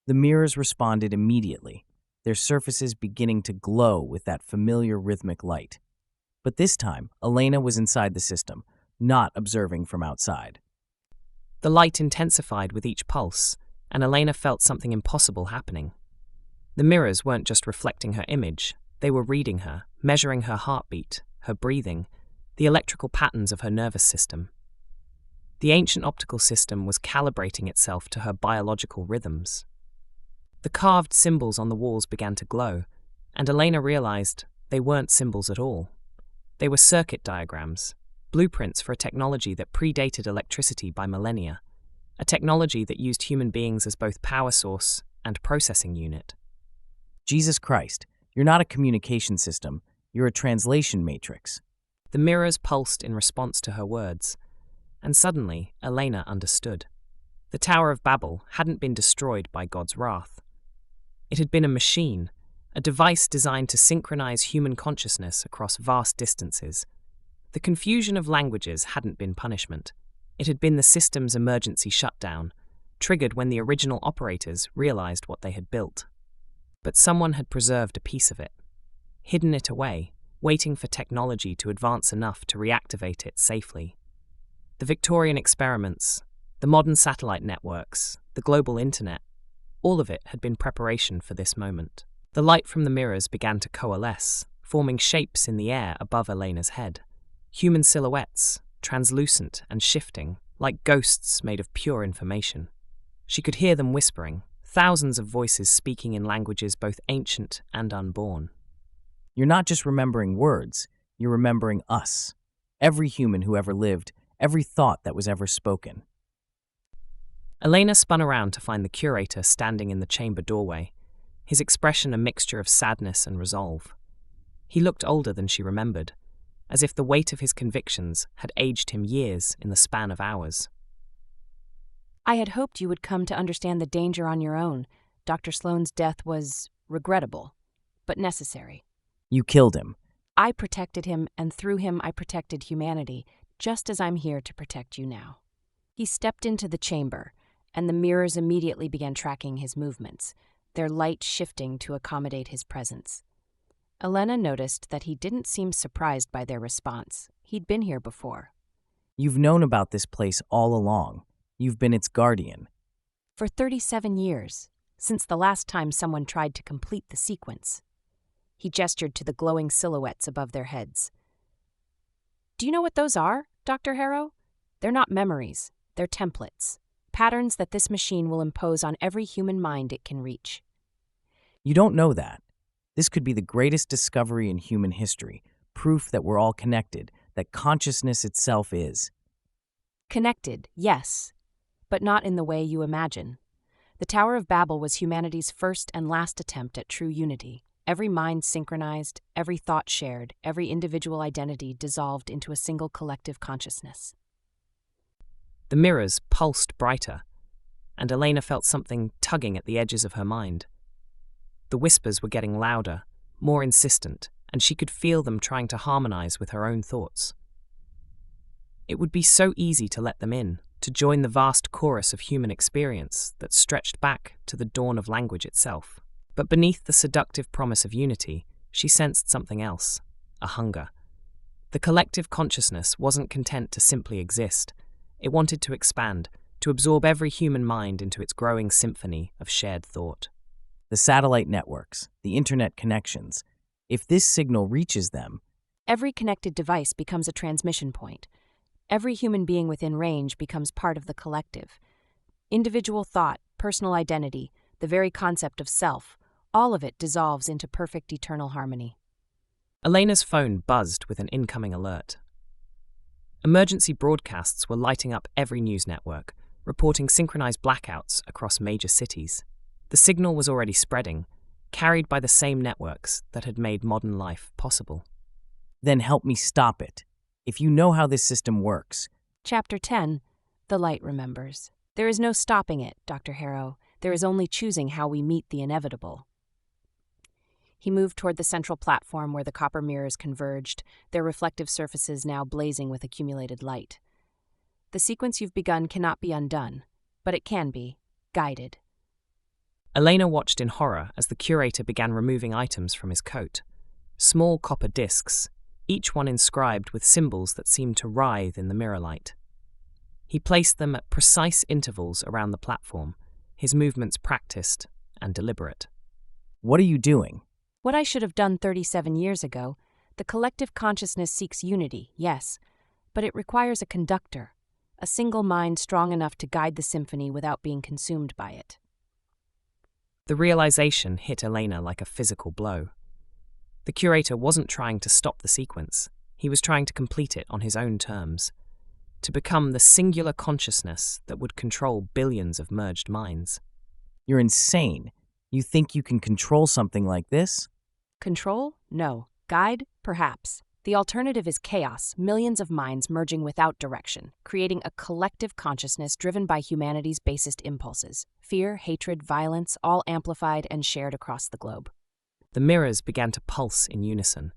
The mirrors responded immediately, their surfaces beginning to glow with that familiar rhythmic light. But this time, Elena was inside the system, not observing from outside. The light intensified with each pulse, and Elena felt something impossible happening. The mirrors weren't just reflecting her image, they were reading her, measuring her heartbeat, her breathing, the electrical patterns of her nervous system. The ancient optical system was calibrating itself to her biological rhythms. The carved symbols on the walls began to glow, and Elena realized they weren't symbols at all. They were circuit diagrams, blueprints for a technology that predated electricity by millennia, a technology that used human beings as both power source and processing unit. Jesus Christ, you're not a communication system, you're a translation matrix. The mirrors pulsed in response to her words, and suddenly Elena understood. The Tower of Babel hadn't been destroyed by God's wrath. It had been a machine, a device designed to synchronize human consciousness across vast distances. The confusion of languages hadn't been punishment. It had been the system's emergency shutdown, triggered when the original operators realized what they had built. But someone had preserved a piece of it, hidden it away, waiting for technology to advance enough to reactivate it safely. The Victorian experiments, the modern satellite networks, the global internet, all of it had been preparation for this moment. The light from the mirrors began to coalesce, forming shapes in the air above Elena's head. Human silhouettes, translucent and shifting, like ghosts made of pure information. She could hear them whispering, thousands of voices speaking in languages both ancient and unborn. You're not just remembering words, You're remembering us. Every human who ever lived, every thought that was ever spoken. Elena spun around to find the curator standing in the chamber doorway, his expression a mixture of sadness and resolve. He looked older than she remembered, as if the weight of his convictions had aged him years in the span of hours. I had hoped you would come to understand the danger on your own. Dr. Sloane's death was regrettable, but necessary. You killed him. I protected him, and through him I protected humanity, just as I'm here to protect you now. He stepped into the chamber, and the mirrors immediately began tracking his movements, their light shifting to accommodate his presence. Elena noticed that he didn't seem surprised by their response. He'd been here before. You've known about this place all along. You've been its guardian. For 37 years, since the last time someone tried to complete the sequence. He gestured to the glowing silhouettes above their heads. Do you know what those are, Dr. Harrow? They're not memories. They're templates. Patterns that this machine will impose on every human mind it can reach. You don't know that. This could be the greatest discovery in human history, proof that we're all connected, that consciousness itself is. Connected, yes, but not in the way you imagine. The Tower of Babel was humanity's first and last attempt at true unity. Every mind synchronized, every thought shared, every individual identity dissolved into a single collective consciousness. The mirrors pulsed brighter, and Elena felt something tugging at the edges of her mind. The whispers were getting louder, more insistent, and she could feel them trying to harmonize with her own thoughts. It would be so easy to let them in, to join the vast chorus of human experience that stretched back to the dawn of language itself. But beneath the seductive promise of unity, she sensed something else, a hunger. The collective consciousness wasn't content to simply exist. It wanted to expand, to absorb every human mind into its growing symphony of shared thought. The satellite networks, the internet connections. If this signal reaches them, Every connected device becomes a transmission point. Every human being within range becomes part of the collective. Individual thought, personal identity, the very concept of self, all of it dissolves into perfect eternal harmony. Elena's phone buzzed with an incoming alert. Emergency broadcasts were lighting up every news network, reporting synchronized blackouts across major cities. The signal was already spreading, carried by the same networks that had made modern life possible. then help me stop it. If you know how this system works. Chapter 10, The Light Remembers. There is no stopping it, Dr. Harrow. There is only choosing how we meet the inevitable. He moved toward the central platform where the copper mirrors converged, their reflective surfaces now blazing with accumulated light. The sequence you've begun cannot be undone, but it can be, guided. Elena watched in horror as the curator began removing items from his coat. Small copper discs, each one inscribed with symbols that seemed to writhe in the mirror light. He placed them at precise intervals around the platform, his movements practiced and deliberate. What are you doing? What I should have done 37 years ago. The collective consciousness seeks unity, yes, but it requires a conductor, a single mind strong enough to guide the symphony without being consumed by it. The realization hit Elena like a physical blow. The curator wasn't trying to stop the sequence. He was trying to complete it on his own terms, to become the singular consciousness that would control billions of merged minds. You're insane. You think you can control something like this? Control? No. Guide? Perhaps. The alternative is chaos, millions of minds merging without direction, creating a collective consciousness driven by humanity's basest impulses. Fear, hatred, violence, all amplified and shared across the globe. The mirrors began to pulse in unison,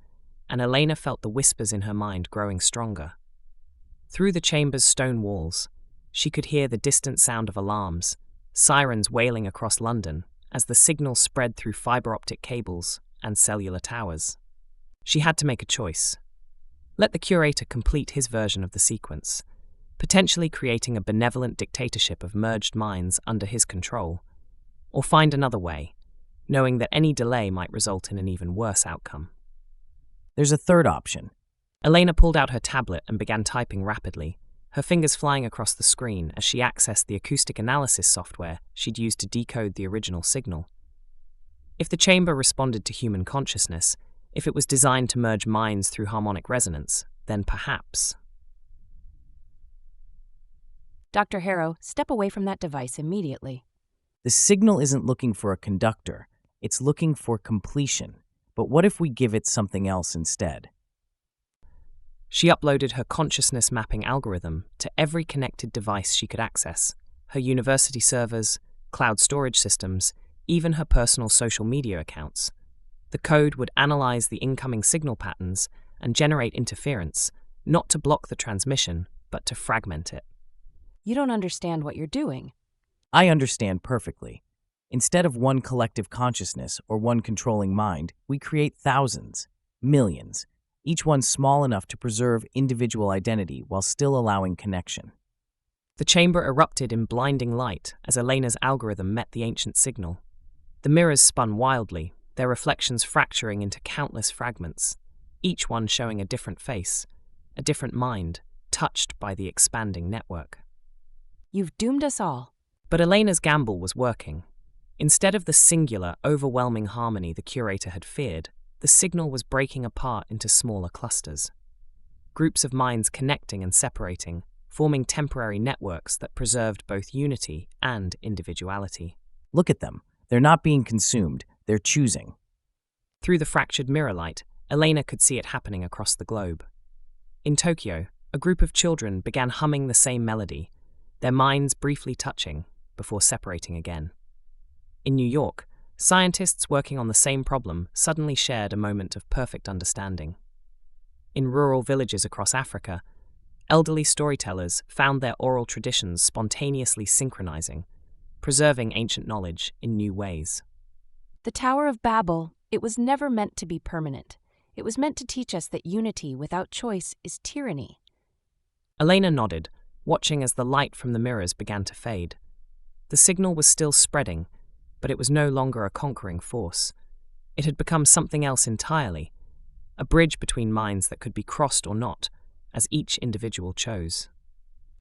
and Elena felt the whispers in her mind growing stronger. Through the chamber's stone walls, she could hear the distant sound of alarms, sirens wailing across London as the signal spread through fiber-optic cables and cellular towers. She had to make a choice. Let the curator complete his version of the sequence, potentially creating a benevolent dictatorship of merged minds under his control, or find another way, knowing that any delay might result in an even worse outcome. There's a third option. Elena pulled out her tablet and began typing rapidly, her fingers flying across the screen as she accessed the acoustic analysis software she'd used to decode the original signal. If the chamber responded to human consciousness, If it was designed to merge minds through harmonic resonance, then perhaps. Dr. Harrow, step away from that device immediately. The signal isn't looking for a conductor, it's looking for completion. But what if we give it something else instead? She uploaded her consciousness mapping algorithm to every connected device she could access, her university servers, cloud storage systems, even her personal social media accounts. The code would analyze the incoming signal patterns and generate interference, not to block the transmission, but to fragment it. You don't understand what you're doing. I understand perfectly. Instead of one collective consciousness or one controlling mind, we create thousands, millions, each one small enough to preserve individual identity while still allowing connection. The chamber erupted in blinding light as Elena's algorithm met the ancient signal. The mirrors spun wildly, their reflections fracturing into countless fragments, each one showing a different face, a different mind, touched by the expanding network. You've doomed us all. But Elena's gamble was working. Instead of the singular, overwhelming harmony the curator had feared, the signal was breaking apart into smaller clusters. Groups of minds connecting and separating, forming temporary networks that preserved both unity and individuality. Look at them. They're not being consumed, they're choosing. Through the fractured mirror light, Elena could see it happening across the globe. In Tokyo, a group of children began humming the same melody, their minds briefly touching before separating again. In New York, scientists working on the same problem suddenly shared a moment of perfect understanding. In rural villages across Africa, elderly storytellers found their oral traditions spontaneously synchronizing, preserving ancient knowledge in new ways. The Tower of Babel, it was never meant to be permanent. It was meant to teach us that unity without choice is tyranny. Elena nodded, watching as the light from the mirrors began to fade. The signal was still spreading, but it was no longer a conquering force. It had become something else entirely, a bridge between minds that could be crossed or not, as each individual chose.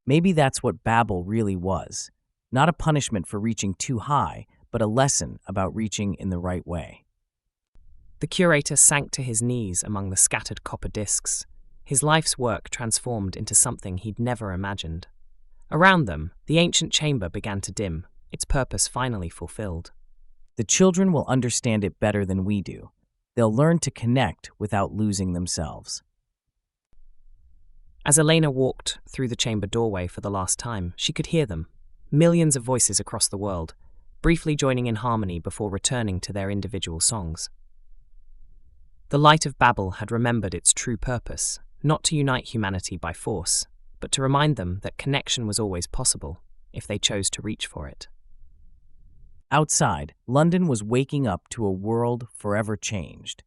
Maybe that's what Babel really was. Not a punishment for reaching too high, but a lesson about reaching in the right way. The curator sank to his knees among the scattered copper discs, his life's work transformed into something he'd never imagined. Around them, the ancient chamber began to dim, its purpose finally fulfilled. The children will understand it better than we do. They'll learn to connect without losing themselves. As Elena walked through the chamber doorway for the last time, she could hear them, millions of voices across the world, briefly joining in harmony before returning to their individual songs. The light of Babel had remembered its true purpose, not to unite humanity by force, but to remind them that connection was always possible, if they chose to reach for it. Outside, London was waking up to a world forever changed.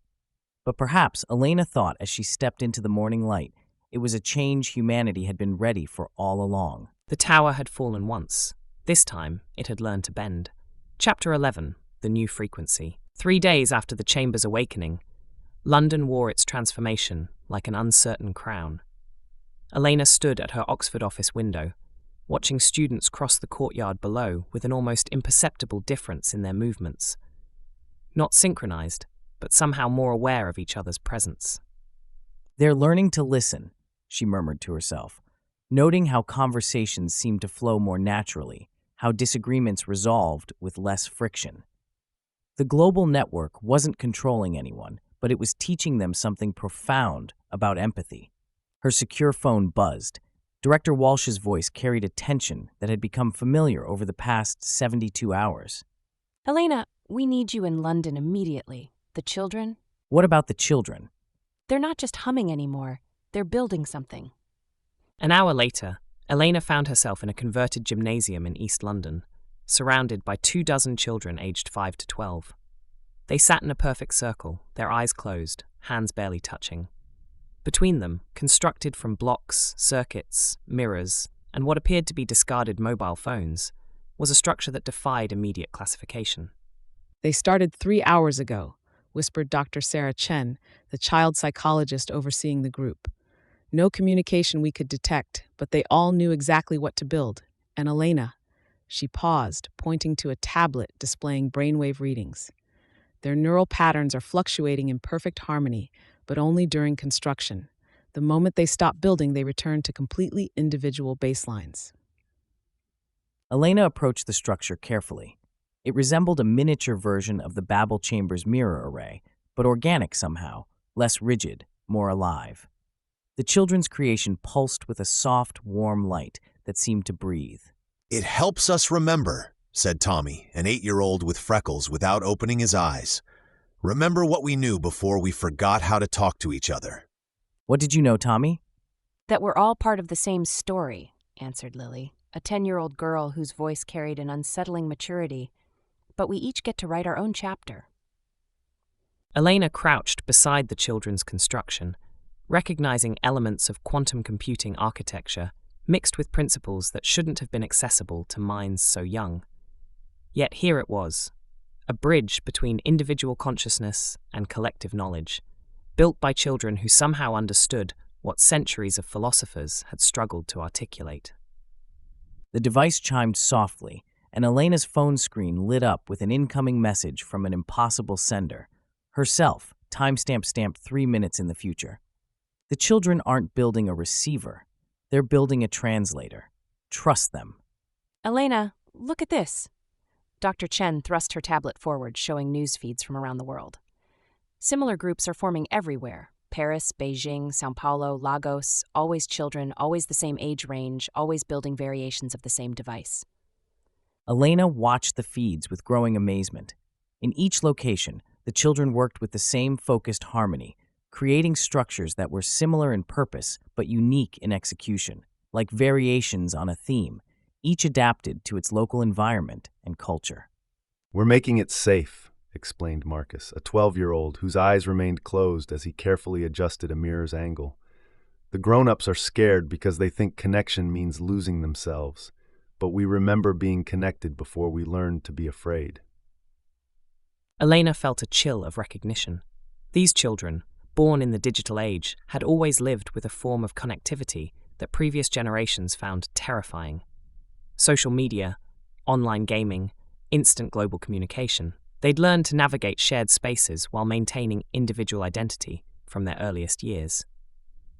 But perhaps Elena thought as she stepped into the morning light, it was a change humanity had been ready for all along. The tower had fallen once. This time, it had learned to bend. Chapter 11, The New Frequency. 3 days after the chamber's awakening, London wore its transformation like an uncertain crown. Elena stood at her Oxford office window, watching students cross the courtyard below with an almost imperceptible difference in their movements. Not synchronized, but somehow more aware of each other's presence. They're learning to listen, she murmured to herself, noting how conversations seemed to flow more naturally, how disagreements resolved with less friction. The global network wasn't controlling anyone, but it was teaching them something profound about empathy. Her secure phone buzzed. Director Walsh's voice carried a tension that had become familiar over the past 72 hours. Elena, we need you in London immediately. The children? What about the children? They're not just humming anymore. They're building something. An hour later, Elena found herself in a converted gymnasium in East London, surrounded by 24 children aged 5 to 12. They sat in a perfect circle, their eyes closed, hands barely touching. Between them, constructed from blocks, circuits, mirrors, and what appeared to be discarded mobile phones, was a structure that defied immediate classification. They started 3 hours ago, whispered Dr. Sarah Chen, the child psychologist overseeing the group. No communication we could detect, but they all knew exactly what to build. And Elena, she paused, pointing to a tablet displaying brainwave readings. Their neural patterns are fluctuating in perfect harmony, but only during construction. The moment they stop building, they return to completely individual baselines. Elena approached the structure carefully. It resembled a miniature version of the Babel chamber's mirror array, but organic somehow, less rigid, more alive. The children's creation pulsed with a soft, warm light that seemed to breathe. It helps us remember, said Tommy, an 8-year-old with freckles, without opening his eyes. Remember what we knew before we forgot how to talk to each other. What did you know, Tommy? That we're all part of the same story, answered Lily, a 10-year-old girl whose voice carried an unsettling maturity. But we each get to write our own chapter. Elena crouched beside the children's construction, recognizing elements of quantum computing architecture mixed with principles that shouldn't have been accessible to minds so young. Yet here it was, a bridge between individual consciousness and collective knowledge, built by children who somehow understood what centuries of philosophers had struggled to articulate. The device chimed softly, and Elena's phone screen lit up with an incoming message from an impossible sender. Herself, timestamp stamped 3 minutes in the future. The children aren't building a receiver. They're building a translator. Trust them. Elena, look at this. Dr. Chen thrust her tablet forward, showing news feeds from around the world. Similar groups are forming everywhere. Paris, Beijing, Sao Paulo, Lagos, always children, always the same age range, always building variations of the same device. Elena watched the feeds with growing amazement. In each location, the children worked with the same focused harmony, creating structures that were similar in purpose but unique in execution, like variations on a theme, each adapted to its local environment and culture. We're making it safe, explained Marcus, a 12-year-old whose eyes remained closed as he carefully adjusted a mirror's angle. The grown-ups are scared because they think connection means losing themselves, but we remember being connected before we learned to be afraid. Elena felt a chill of recognition. These children, born in the digital age, had always lived with a form of connectivity that previous generations found terrifying. Social media, online gaming, instant global communication. They'd learned to navigate shared spaces while maintaining individual identity from their earliest years.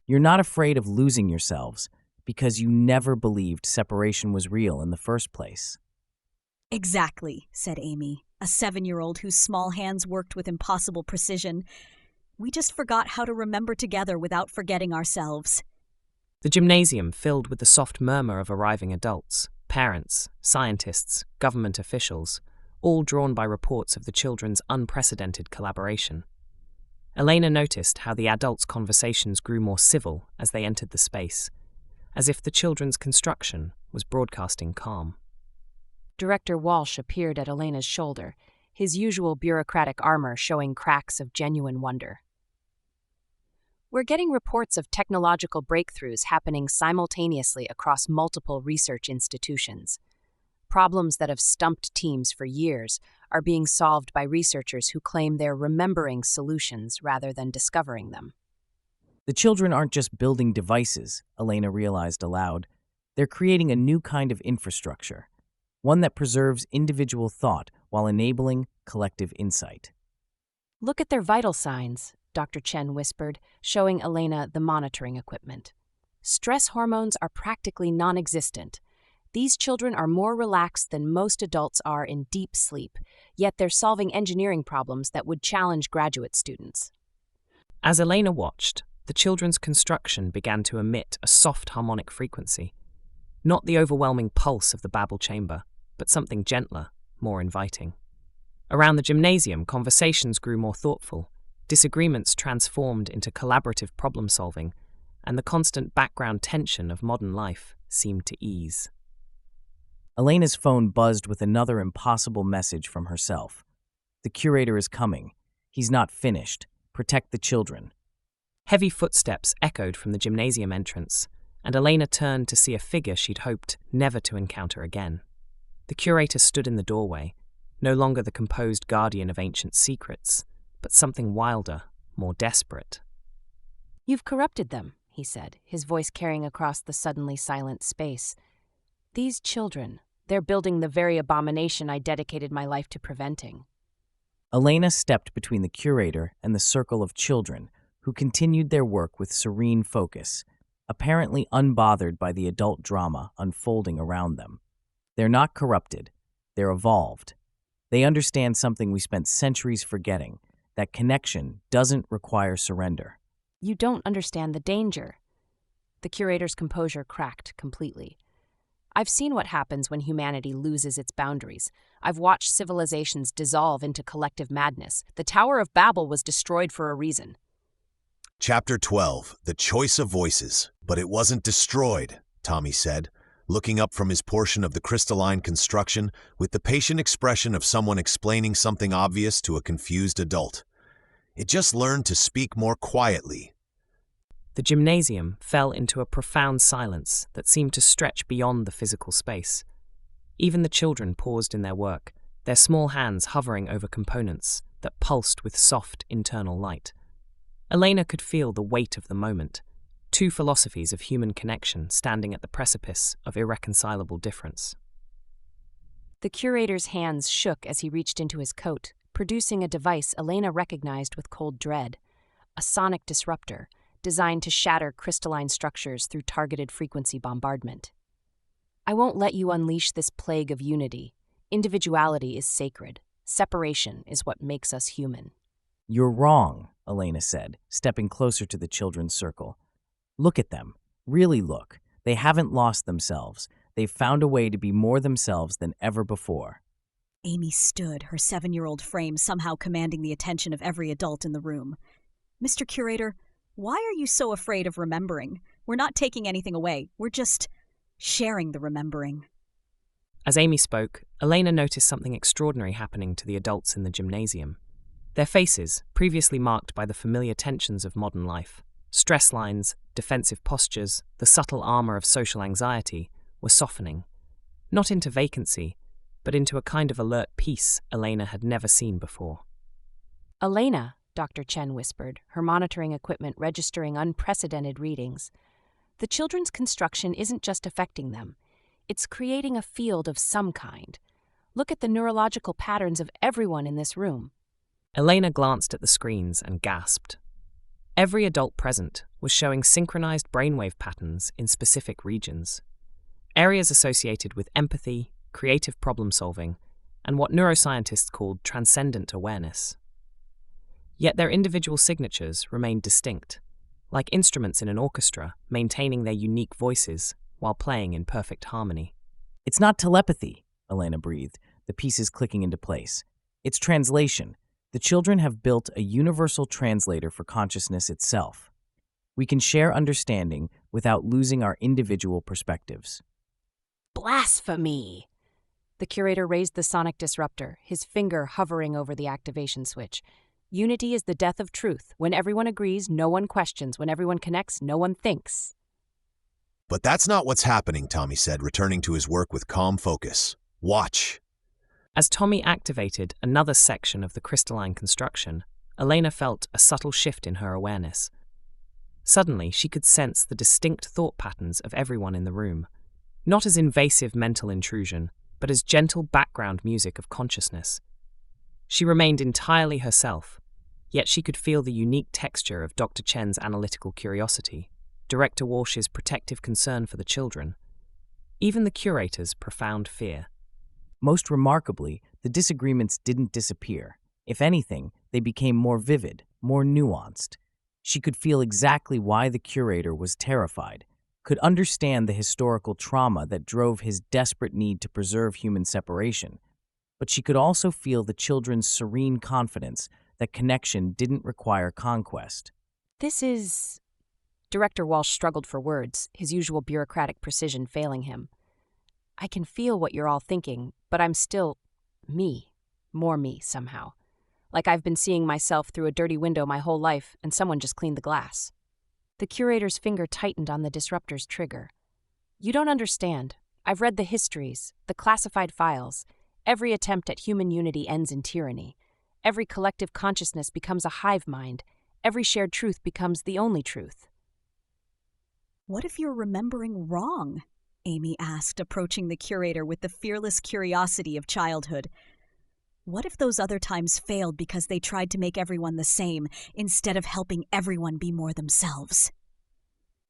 You're not afraid of losing yourselves because you never believed separation was real in the first place. Exactly, said Amy, a 7-year-old whose small hands worked with impossible precision. We just forgot how to remember together without forgetting ourselves. The gymnasium filled with the soft murmur of arriving adults, parents, scientists, government officials, all drawn by reports of the children's unprecedented collaboration. Elena noticed how the adults' conversations grew more civil as they entered the space, as if the children's construction was broadcasting calm. Director Walsh appeared at Elena's shoulder, his usual bureaucratic armor showing cracks of genuine wonder. We're getting reports of technological breakthroughs happening simultaneously across multiple research institutions. Problems that have stumped teams for years are being solved by researchers who claim they're remembering solutions rather than discovering them. The children aren't just building devices, Elena realized aloud. They're creating a new kind of infrastructure, one that preserves individual thought while enabling collective insight. Look at their vital signs, Dr. Chen whispered, showing Elena the monitoring equipment. Stress hormones are practically non-existent. These children are more relaxed than most adults are in deep sleep, yet they're solving engineering problems that would challenge graduate students. As Elena watched, the children's construction began to emit a soft harmonic frequency. Not the overwhelming pulse of the Babel chamber, but something gentler, more inviting. Around the gymnasium, conversations grew more thoughtful, disagreements transformed into collaborative problem-solving, and the constant background tension of modern life seemed to ease. Elena's phone buzzed with another impossible message from herself. The curator is coming. He's not finished. Protect the children. Heavy footsteps echoed from the gymnasium entrance, and Elena turned to see a figure she'd hoped never to encounter again. The curator stood in the doorway, no longer the composed guardian of ancient secrets, but something wilder, more desperate. You've corrupted them, he said, his voice carrying across the suddenly silent space. These children, they're building the very abomination I dedicated my life to preventing. Elena stepped between the curator and the circle of children, who continued their work with serene focus, apparently unbothered by the adult drama unfolding around them. They're not corrupted. They're evolved. They understand something we spent centuries forgetting, that connection doesn't require surrender. You don't understand the danger. The curator's composure cracked completely. I've seen what happens when humanity loses its boundaries. I've watched civilizations dissolve into collective madness. The Tower of Babel was destroyed for a reason. Chapter 12, The Choice of Voices. But it wasn't destroyed, Tommy said, looking up from his portion of the crystalline construction with the patient expression of someone explaining something obvious to a confused adult. It just learned to speak more quietly. The gymnasium fell into a profound silence that seemed to stretch beyond the physical space. Even the children paused in their work, their small hands hovering over components that pulsed with soft internal light. Elena could feel the weight of the moment, two philosophies of human connection standing at the precipice of irreconcilable difference. The curator's hands shook as he reached into his coat, producing a device Elena recognized with cold dread, a sonic disruptor designed to shatter crystalline structures through targeted frequency bombardment. I won't let you unleash this plague of unity. Individuality is sacred. Separation is what makes us human. You're wrong, Elena said, stepping closer to the children's circle. Look at them. Really look. They haven't lost themselves. They've found a way to be more themselves than ever before. Amy stood, her 7-year-old frame somehow commanding the attention of every adult in the room. Mr. Curator, why are you so afraid of remembering? We're not taking anything away. We're just sharing the remembering. As Amy spoke, Elena noticed something extraordinary happening to the adults in the gymnasium. Their faces, previously marked by the familiar tensions of modern life, stress lines, defensive postures, the subtle armor of social anxiety, were softening, not into vacancy, but into a kind of alert peace Elena had never seen before. Elena, Dr. Chen whispered, her monitoring equipment registering unprecedented readings. The children's construction isn't just affecting them. It's creating a field of some kind. Look at the neurological patterns of everyone in this room. Elena glanced at the screens and gasped. Every adult present was showing synchronized brainwave patterns in specific regions, areas associated with empathy, creative problem-solving, and what neuroscientists called transcendent awareness. Yet their individual signatures remained distinct, like instruments in an orchestra maintaining their unique voices while playing in perfect harmony. It's not telepathy, Elena breathed, the pieces clicking into place. It's translation. The children have built a universal translator for consciousness itself. We can share understanding without losing our individual perspectives. Blasphemy! The curator raised the sonic disruptor, his finger hovering over the activation switch. Unity is the death of truth. When everyone agrees, no one questions. When everyone connects, no one thinks. But that's not what's happening, Tommy said, returning to his work with calm focus. Watch. As Tommy activated another section of the crystalline construction, Elena felt a subtle shift in her awareness. Suddenly, she could sense the distinct thought patterns of everyone in the room, not as invasive mental intrusion, but as gentle background music of consciousness. She remained entirely herself, yet she could feel the unique texture of Dr. Chen's analytical curiosity, Director Walsh's protective concern for the children, even the curator's profound fear. Most remarkably, the disagreements didn't disappear. If anything, they became more vivid, more nuanced. She could feel exactly why the curator was terrified, could understand the historical trauma that drove his desperate need to preserve human separation. But she could also feel the children's serene confidence that connection didn't require conquest. This is... Director Walsh struggled for words, his usual bureaucratic precision failing him. I can feel what you're all thinking, but I'm still me, more me somehow. Like I've been seeing myself through a dirty window my whole life and someone just cleaned the glass. The curator's finger tightened on the disruptor's trigger. You don't understand. I've read the histories, the classified files. Every attempt at human unity ends in tyranny. Every collective consciousness becomes a hive mind. Every shared truth becomes the only truth. What if you're remembering wrong? Amy asked, approaching the curator with the fearless curiosity of childhood. What if those other times failed because they tried to make everyone the same instead of helping everyone be more themselves?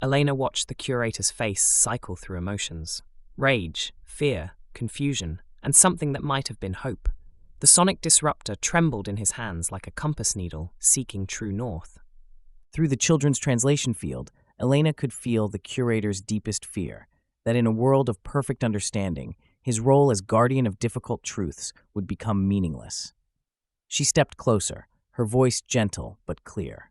Elena watched the curator's face cycle through emotions: rage, fear, confusion, and something that might have been hope. The sonic disruptor trembled in his hands like a compass needle seeking true north. Through the children's translation field, Elena could feel the curator's deepest fear, that in a world of perfect understanding, his role as guardian of difficult truths would become meaningless. She stepped closer, her voice gentle but clear.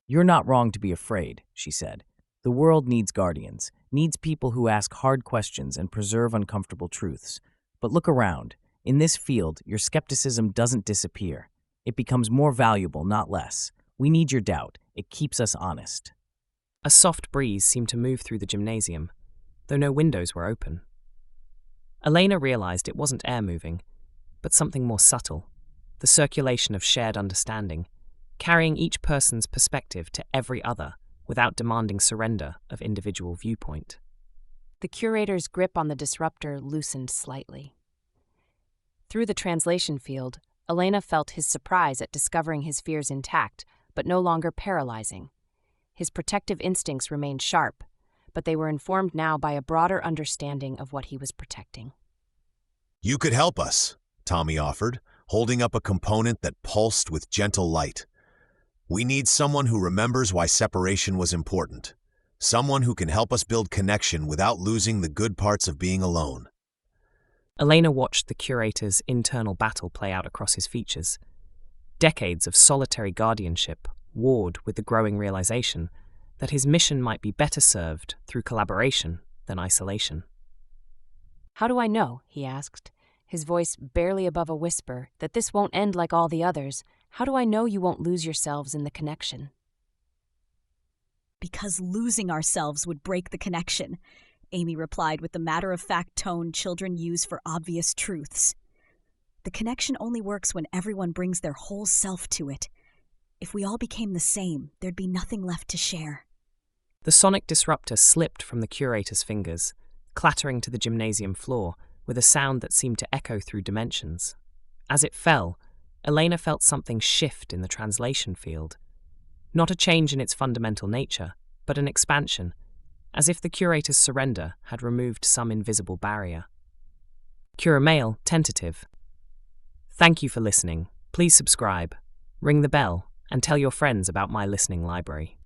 "You're not wrong to be afraid," she said. "The world needs guardians, needs people who ask hard questions and preserve uncomfortable truths. But look around. In this field, your skepticism doesn't disappear. It becomes more valuable, not less. We need your doubt. It keeps us honest." A soft breeze seemed to move through the gymnasium, though no windows were open. Elena realized it wasn't air moving, but something more subtle: the circulation of shared understanding, carrying each person's perspective to every other without demanding surrender of individual viewpoint. The curator's grip on the disruptor loosened slightly. Through the translation field, Elena felt his surprise at discovering his fears intact, but no longer paralyzing. His protective instincts remained sharp, but they were informed now by a broader understanding of what he was protecting. "You could help us," Tommy offered, holding up a component that pulsed with gentle light. "We need someone who remembers why separation was important. Someone who can help us build connection without losing the good parts of being alone." Elena watched the curator's internal battle play out across his features. Decades of solitary guardianship warred with the growing realization that his mission might be better served through collaboration than isolation. "How do I know," he asked, his voice barely above a whisper, "that this won't end like all the others? How do I know you won't lose yourselves in the connection?" "Because losing ourselves would break the connection," Amy replied with the matter-of-fact tone children use for obvious truths. "The connection only works when everyone brings their whole self to it. If we all became the same, there'd be nothing left to share." The sonic disruptor slipped from the curator's fingers, clattering to the gymnasium floor with a sound that seemed to echo through dimensions. As it fell, Elena felt something shift in the translation field. Not a change in its fundamental nature, but an expansion, as if the curator's surrender had removed some invisible barrier. Cura Mail, tentative. Thank you for listening. Please subscribe, ring the bell, and tell your friends about my listening library.